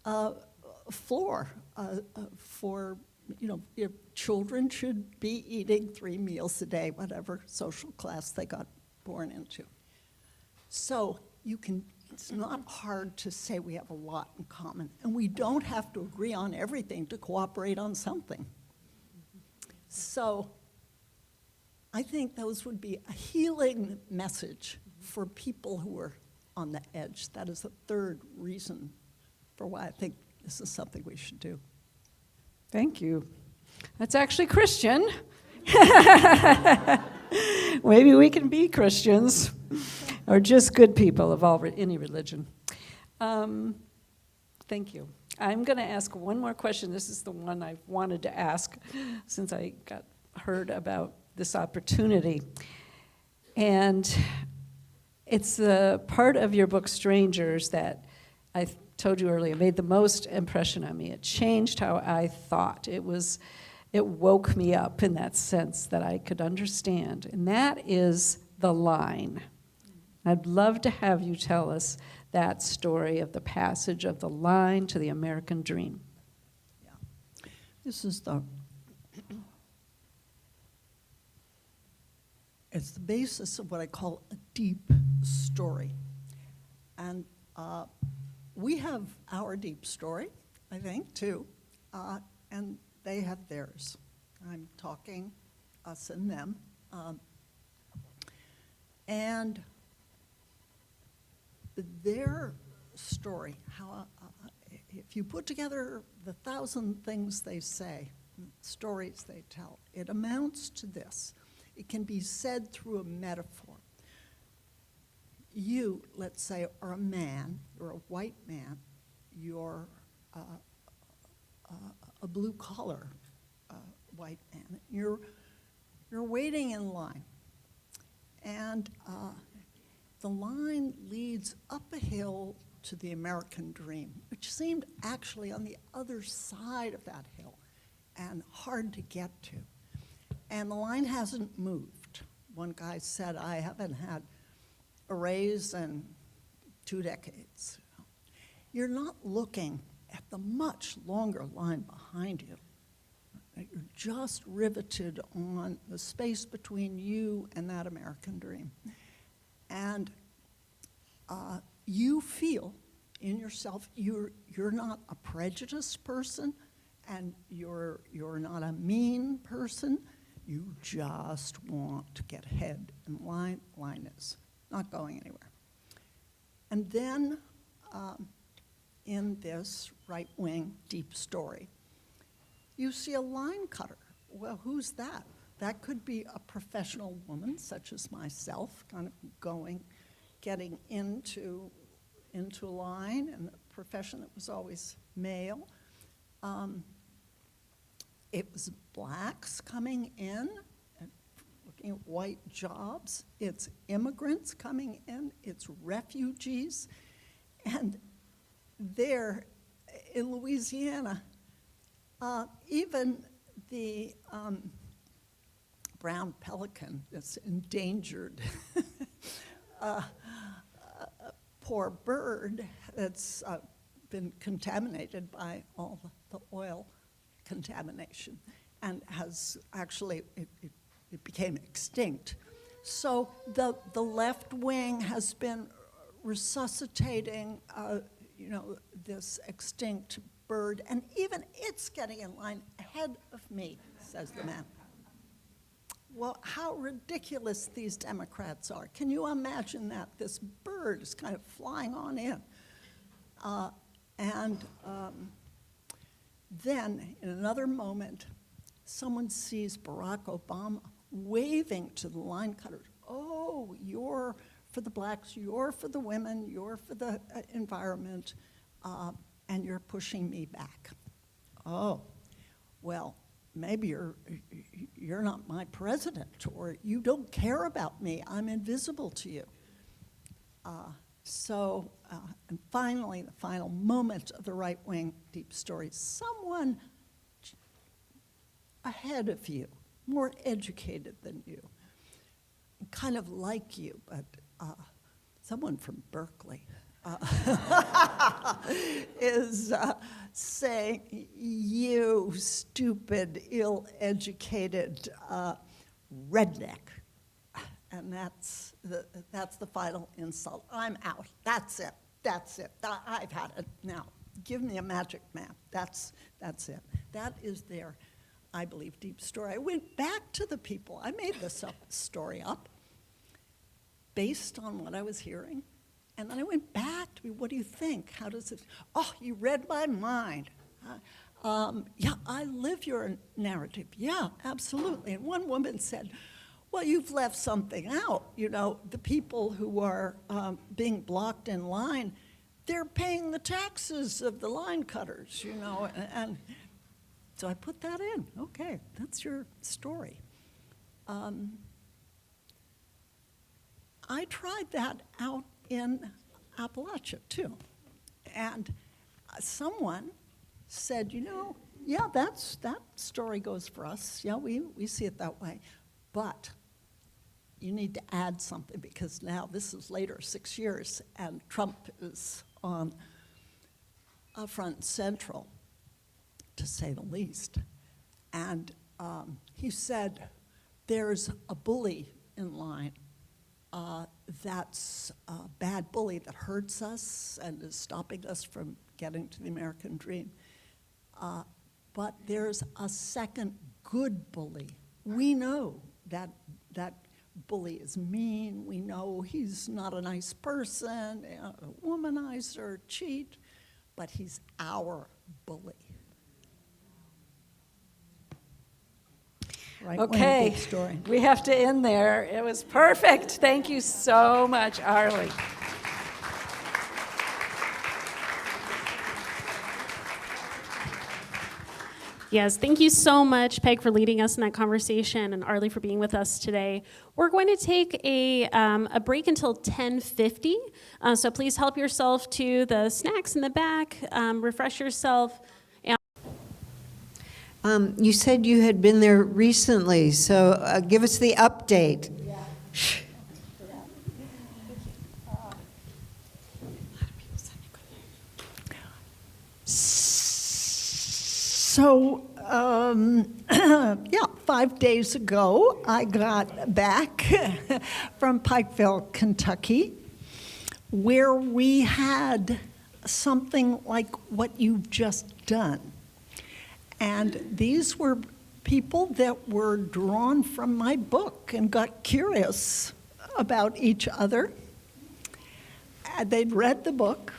of floor for, you know, your children should be eating 3 meals a day, whatever social class they got born into. So it's not hard to say we have a lot in common, and we don't have to agree on everything to cooperate on something. So I think those would be a healing message for people who are on the edge. That is the third reason for why I think this is something we should do. Thank you. That's actually Christian. Maybe we can be Christians, or just good people of any religion. Thank you. I'm going to ask one more question. This is the one I've wanted to ask since I heard about this opportunity. And it's the part of your book, Strangers, that I told you earlier made the most impression on me. It changed how I thought. It woke me up in that sense that I could understand. And that is the line. I'd love to have you tell us that story of the passage of the line to the American dream. Yeah. This is the It's the basis of what I call a deep story. And we have our deep story, I think, too, and they have theirs. I'm talking us and them. And their story, how if you put together the 1,000 things they say, stories they tell, it amounts to this. It can be said through a metaphor. You, let's say, are a man, you're a white man, you're a blue-collar white man. You're waiting in line, and the line leads up a hill to the American dream, which seemed actually on the other side of that hill and hard to get to. And the line hasn't moved. One guy said, I haven't had a raise in 2 decades. You're not looking at the much longer line behind you. You're just riveted on the space between you and that American dream. And you feel in yourself you're not a prejudiced person, and you're not a mean person. You just want to get ahead, and line is not going anywhere. And then in this right-wing deep story, you see a line cutter. Well, who's that? That could be a professional woman, such as myself, kind of getting into a line, and a profession that was always male. It was blacks coming in and looking at white jobs. It's immigrants coming in. It's refugees. And there in Louisiana, even the brown pelican that's endangered, poor bird that's been contaminated by all the oil contamination, and has actually, it became extinct. So the left wing has been resuscitating, this extinct bird, and even it's getting in line ahead of me, says the man. Well, how ridiculous these Democrats are. Can you imagine that? This bird is kind of flying on in. Then, in another moment, someone sees Barack Obama waving to the line cutters. Oh, you're for the blacks, you're for the women, you're for the environment, and you're pushing me back. Oh, well, maybe you're not my president, or you don't care about me. I'm invisible to you. And finally, the final moment of the right-wing deep story, someone ahead of you, more educated than you, kind of like you, but someone from Berkeley is saying, you stupid, ill-educated redneck. And that's the final insult. I'm out. That's it. I've had it. Now, give me a magic map. That's it. That is their, I believe, deep story. I went back to the people. I made this story up based on what I was hearing. And then I went back to, what do you think? How does it, oh, you read my mind. Yeah, I live your narrative. Yeah, absolutely. And one woman said, well, you've left something out. The people who are being blocked in line, they're paying the taxes of the line cutters, and so I put that in. Okay, that's your story. I tried that out in Appalachia, too. And someone said, yeah, that story goes for us. Yeah, we see it that way. But you need to add something, because now this is later, 6 years, and Trump is on front and central, to say the least. And he said, there's a bully in line. That's a bad bully that hurts us and is stopping us from getting to the American dream. But there's a second good bully. We know that that bully is mean. We know he's not a nice person, a womanizer, cheat, but he's our bully. Right, Wayne, Okay, big story. we have to end there. It was perfect. Thank you so much, Arlie. Yes, thank you so much, Peg, for leading us in that conversation, and Arlie for being with us today. We're going to take a break until 10:50, so please help yourself to the snacks in the back, refresh yourself. You said you had been there recently, so give us the update. So, yeah, 5 days ago, I got back from Pikeville, Kentucky, where we had something like what you've just done. And these were people that were drawn from my book and got curious about each other. They'd read the book,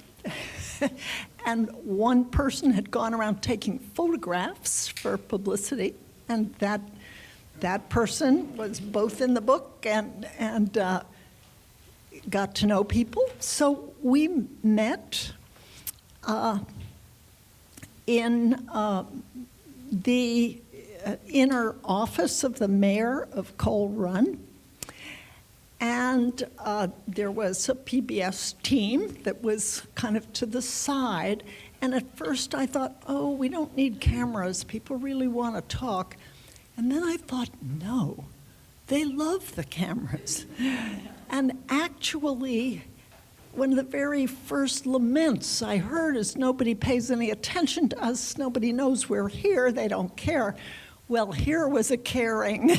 and one person had gone around taking photographs for publicity, and that person was both in the book and got to know people. So we met in the inner office of the mayor of Coal Run. And there was a PBS team that was kind of to the side. And at first I thought, oh, we don't need cameras. People really want to talk. And then I thought, no, they love the cameras. And actually, one of the very first laments I heard is nobody pays any attention to us, nobody knows we're here, they don't care. Well, here was a caring,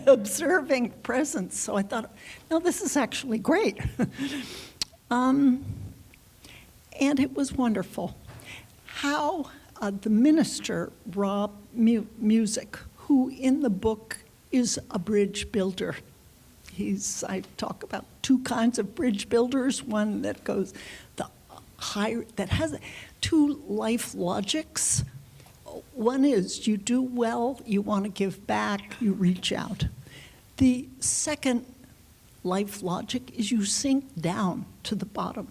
observing presence, so I thought, no, this is actually great. And it was wonderful. How the minister, Rob Music, who in the book is a bridge builder. I talk about two kinds of bridge builders, one that goes that has two life logics. One is you do well, you want to give back, you reach out. The second life logic is you sink down to the bottom.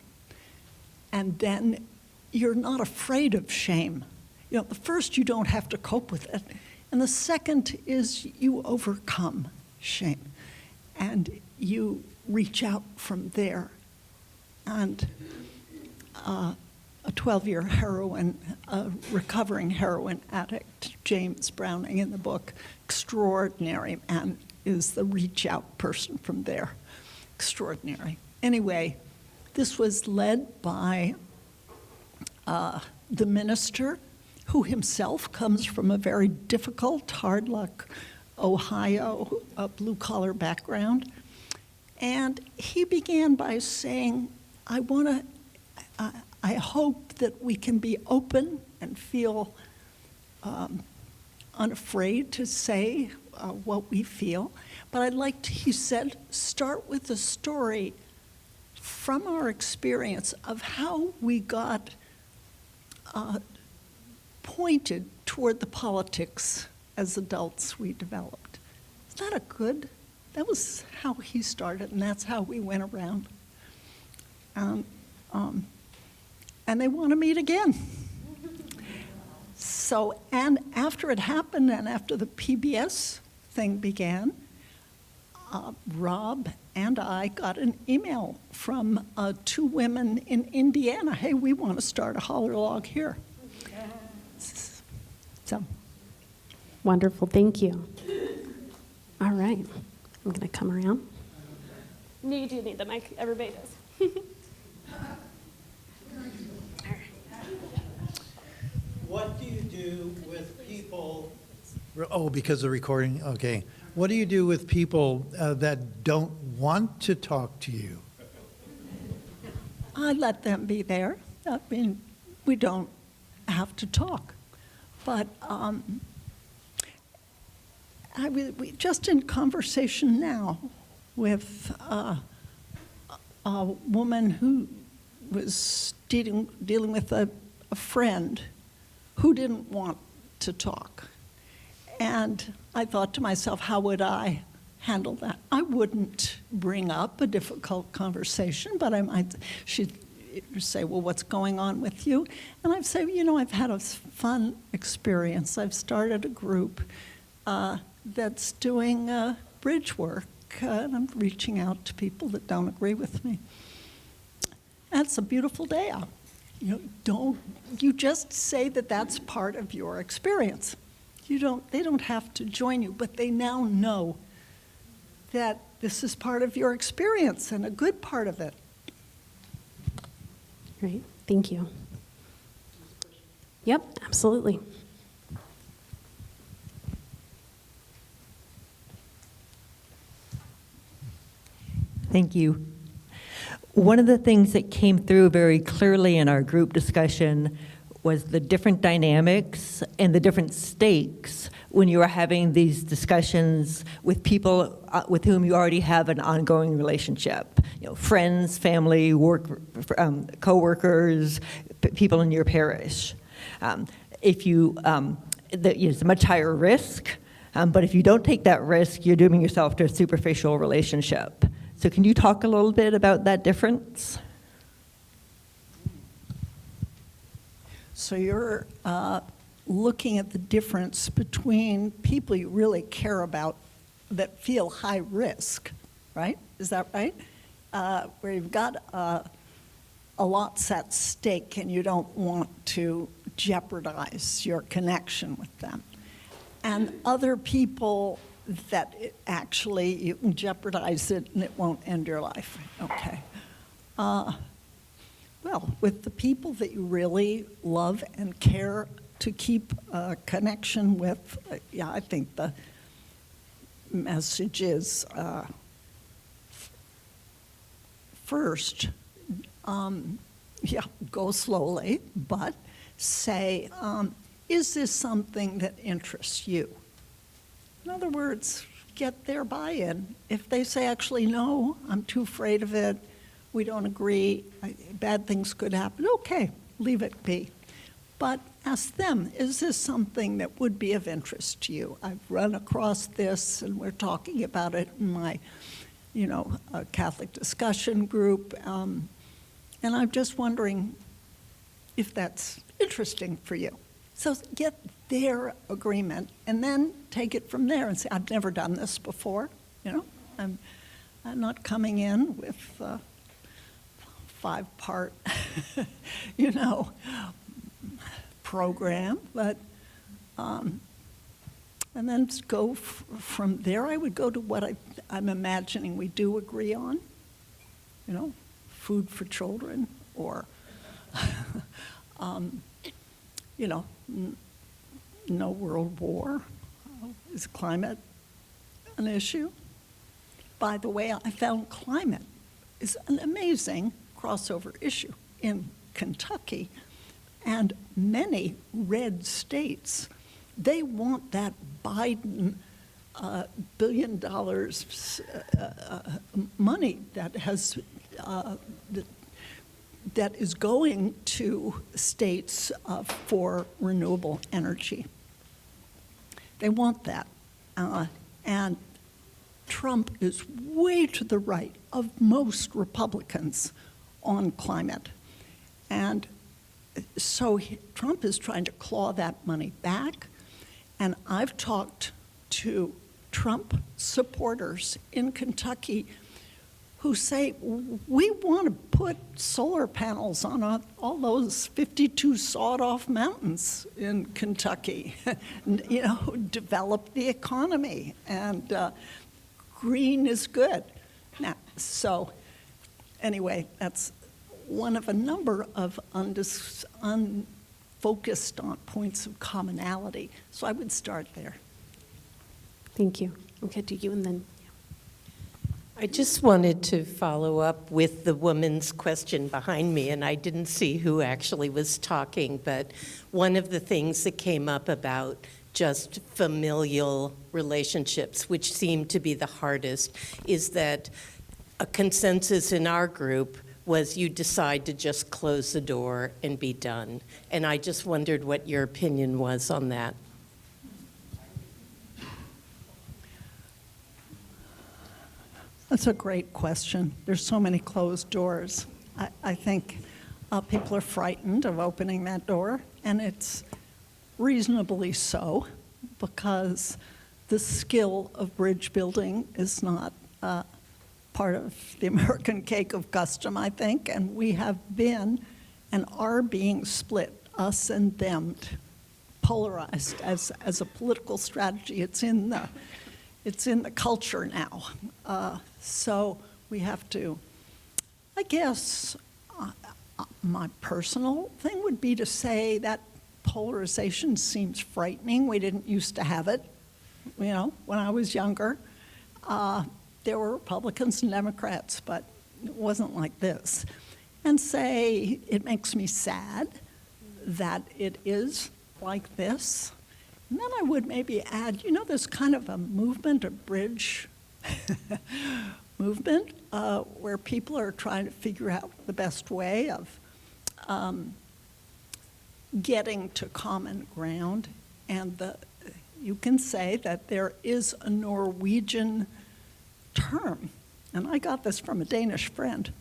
And then you're not afraid of shame. You know, the first, you don't have to cope with it. And the second is you overcome shame. And you reach out from there. And a 12-year recovering heroin addict, James Browning in the book, extraordinary man, is the reach out person from there. Extraordinary. Anyway, this was led by the minister, who himself comes from a very difficult, hard luck, Ohio, blue-collar background. And he began by saying, I hope that we can be open and feel unafraid to say what we feel. But I'd like to, he said, start with a story from our experience of how we got pointed toward the politics as adults we developed. Is that a good? That was how he started, and that's how we went around. And they want to meet again. So, and after it happened, and after the PBS thing began, Rob and I got an email from 2 women in Indiana. Hey, we want to start a holler log here. So. Wonderful, thank you. All right, I'm going to come around. No, you do need the mic. Everybody does. What do you do with people? Oh, because of the recording? Okay. What do you do with people that don't want to talk to you? I let them be there. I mean, we don't have to talk. But we just in conversation now with a woman who was dealing with a friend who didn't want to talk. And I thought to myself, how would I handle that? I wouldn't bring up a difficult conversation, but she'd say, well, what's going on with you? And I'd say, you know, I've had a fun experience. I've started a group that's doing bridge work, and I'm reaching out to people that don't agree with me. And it's a beautiful day out. You just say that that's part of your experience. They don't have to join you, but they now know that this is part of your experience and a good part of it. Great, thank you. Yep, absolutely. Thank you. One of the things that came through very clearly in our group discussion was the different dynamics and the different stakes when you are having these discussions with people with whom you already have an ongoing relationship. You know, friends, family, co-workers, people in your parish. It's a much higher risk, but if you don't take that risk, you're dooming yourself to a superficial relationship. So can you talk a little bit about that difference? So you're looking at the difference between people you really care about that feel high risk, right? Is that right? Where you've got a lot's at stake and you don't want to jeopardize your connection with them. And other people that actually you can jeopardize it and it won't end your life. Okay. Well, with the people that you really love and care to keep a connection with, I think the message is first, go slowly, but say, is this something that interests you? In other words, get their buy-in. If they say, actually, no, I'm too afraid of it, we don't agree, bad things could happen, okay, leave it be. But ask them, is this something that would be of interest to you? I've run across this, and we're talking about it in my, Catholic discussion group, and I'm just wondering if that's interesting for you. So get their agreement, and then take it from there and say, I've never done this before, I'm not coming in with a 5-part, program, but, and then go from there. I would go to what I'm imagining we do agree on, food for children, or, no world war. Is climate an issue? By the way, I found climate is an amazing crossover issue in Kentucky and many red states. They want that Biden $1 billion money that has that is going to states for renewable energy. They want that. And Trump is way to the right of most Republicans on climate. And so Trump is trying to claw that money back. And I've talked to Trump supporters in Kentucky who say, we want to put solar panels on all those 52 sawed-off mountains in Kentucky, develop the economy, and green is good. Now, so anyway, that's one of a number of unfocused on points of commonality. So I would start there. Thank you. Okay, to you and then. I just wanted to follow up with the woman's question behind me, and I didn't see who actually was talking, but one of the things that came up about just familial relationships, which seem to be the hardest, is that a consensus in our group was you decide to just close the door and be done. And I just wondered what your opinion was on that. That's a great question. There's so many closed doors. I think people are frightened of opening that door, and it's reasonably so, because the skill of bridge building is not part of the American cake of custom, I think, and we have been and are being split, us and them, polarized as a political strategy. It's in the culture now. So we have to, I guess, my personal thing would be to say that polarization seems frightening. We didn't used to have it, when I was younger. There were Republicans and Democrats, but it wasn't like this. And say, it makes me sad that it is like this. And then I would maybe add, there's kind of a movement, a bridge movement, where people are trying to figure out the best way of getting to common ground. And you can say that there is a Norwegian term, and I got this from a Danish friend,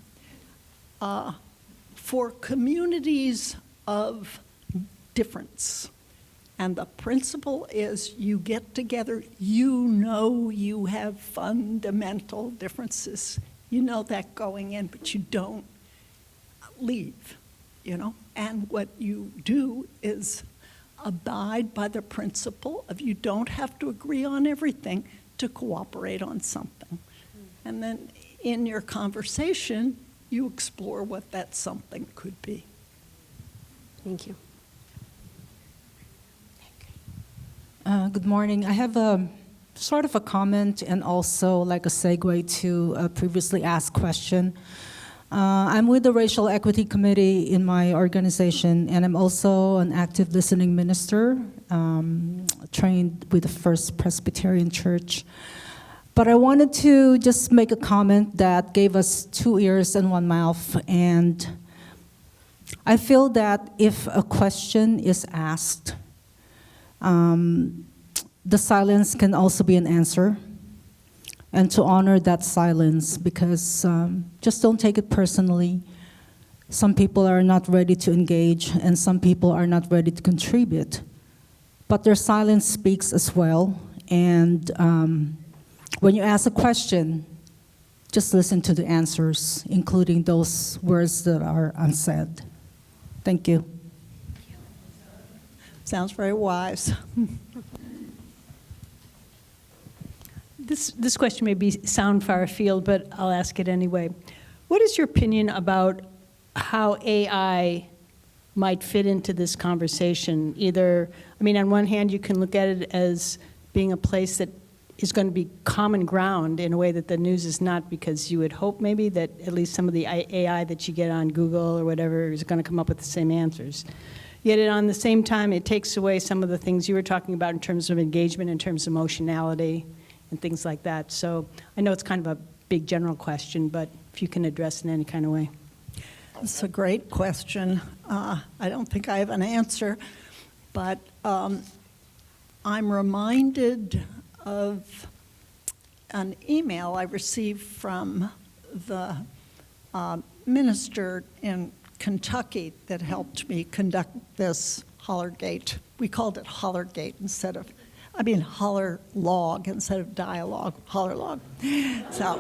for communities of difference. And the principle is you get together, you have fundamental differences. You know that going in, but you don't leave, And what you do is abide by the principle of you don't have to agree on everything to cooperate on something. And then in your conversation, you explore what that something could be. Thank you. Good morning. I have a sort of a comment and also like a segue to a previously asked question. I'm with the Racial Equity Committee in my organization, and I'm also an active listening minister, trained with the First Presbyterian Church. But I wanted to just make a comment that gave us 2 ears and 1 mouth, and I feel that if a question is asked, the silence can also be an answer, and to honor that silence, because just don't take it personally. Some people are not ready to engage, and some people are not ready to contribute. But their silence speaks as well, and when you ask a question, just listen to the answers, including those words that are unsaid. Thank you. Sounds very wise. This question may sound far afield, but I'll ask it anyway. What is your opinion about how AI might fit into this conversation? On one hand, you can look at it as being a place that is going to be common ground in a way that the news is not, because you would hope maybe that at least some of the AI that you get on Google or whatever is going to come up with the same answers. Yet on the same time, it takes away some of the things you were talking about in terms of engagement, in terms of emotionality, and things like that. So I know it's kind of a big general question, but if you can address it in any kind of way. It's a great question. I don't think I have an answer, but I'm reminded of an email I received from the minister in Kentucky that helped me conduct this Hollergate. We called it Hollergate Holler log instead of dialogue, Holler log. So,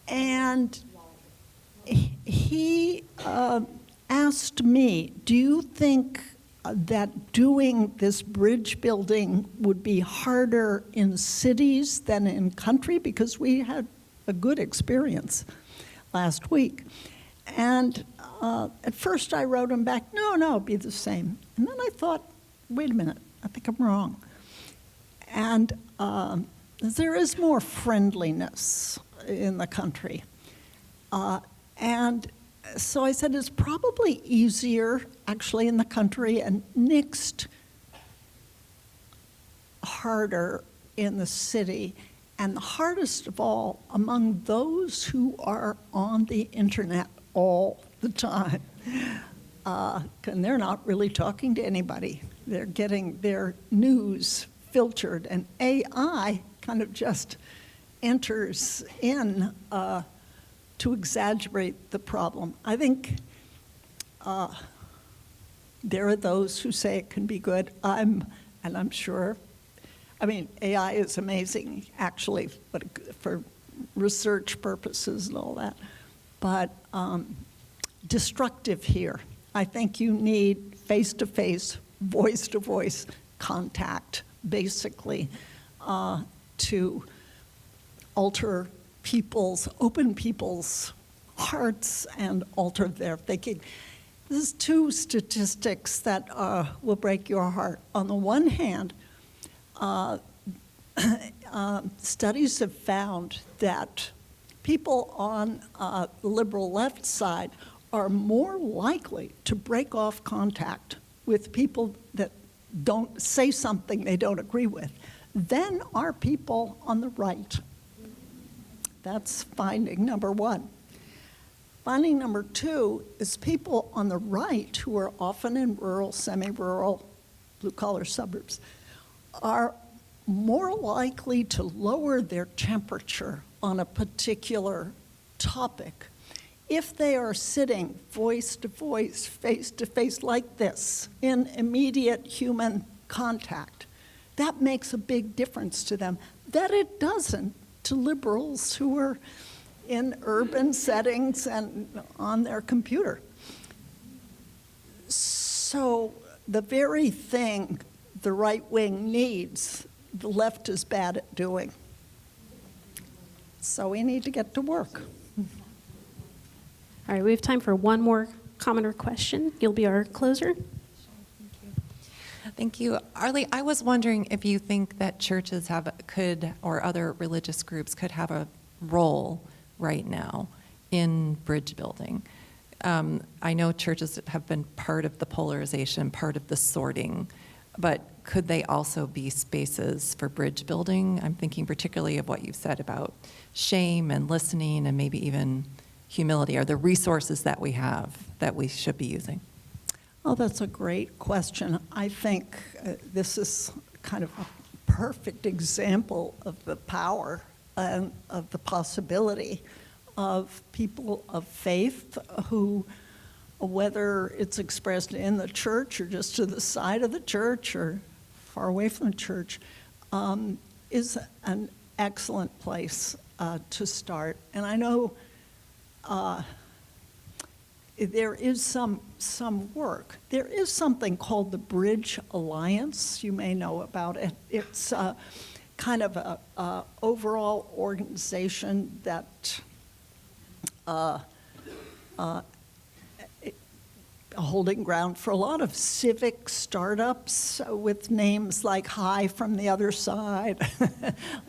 and he asked me, do you think that doing this bridge building would be harder in cities than in country? Because we had a good experience last week. And at first I wrote him back, no, it'd be the same. And then I thought, wait a minute, I think I'm wrong. And there is more friendliness in the country. And so I said, it's probably easier actually in the country and next harder in the city, and the hardest of all among those who are on the internet all the time. And they're not really talking to anybody. They're getting their news filtered, and AI kind of just enters in to exaggerate the problem. I think there are those who say it can be good. And I'm sure, I mean, AI is amazing, actually, but for research purposes and all that. But destructive here. I think you need face-to-face, voice-to-voice contact, basically, to open people's hearts and alter their thinking. There's two statistics that will break your heart. On the one hand, studies have found that people on the liberal left side are more likely to break off contact with people that don't say something they don't agree with than are people on the right. That's finding number one. Finding number two is people on the right, who are often in rural, semi-rural, blue-collar suburbs, are more likely to lower their temperature on a particular topic if they are sitting voice to voice, face to face like this in immediate human contact. That makes a big difference to them. That it doesn't to liberals who are in urban settings and on their computer. So the very thing the right wing needs, the left is bad at doing. So we need to get to work. All right, we have time for one more comment or question. You'll be our closer. Thank you. Arlie, I was wondering if you think that churches could, or other religious groups could have a role right now in bridge building. I know churches have been part of the polarization, part of the sorting, but could they also be spaces for bridge building? I'm thinking particularly of what you've said about shame and listening and maybe even humility. Are the resources that we have that we should be using? Oh, that's a great question. I think this is kind of a perfect example of the power and of the possibility of people of faith who, whether it's expressed in the church or just to the side of the church or far away from the church, is an excellent place to start. And I know there is some work. There is something called the Bridge Alliance. You may know about it. It's kind of a overall organization that holding ground for a lot of civic startups with names like Hi from the Other Side,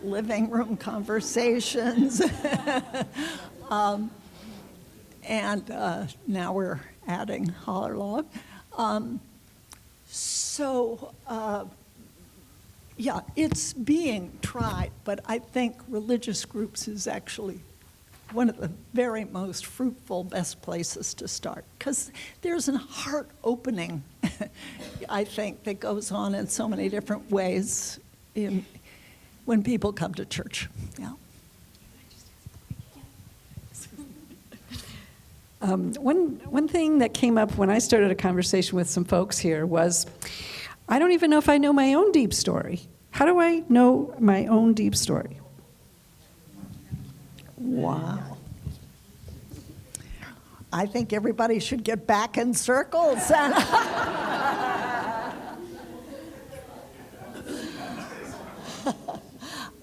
Living Room Conversations. And now we're adding Holler Log. Yeah, it's being tried, but I think religious groups is actually one of the very most fruitful, best places to start, because there's a heart opening, I think, that goes on in so many different ways when people come to church. Yeah. One thing that came up when I started a conversation with some folks here was, I don't even know if I know my own deep story. How do I know my own deep story? Wow. I think everybody should get back in circles.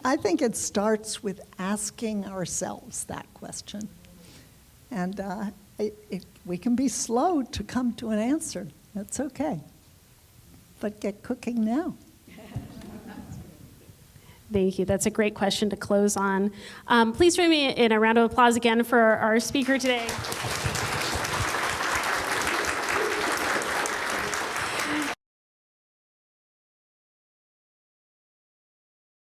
I think it starts with asking ourselves that question. And we can be slow to come to an answer. That's okay. but get cooking now. Thank you. That's a great question to close on. Please join me in a round of applause again for our speaker today.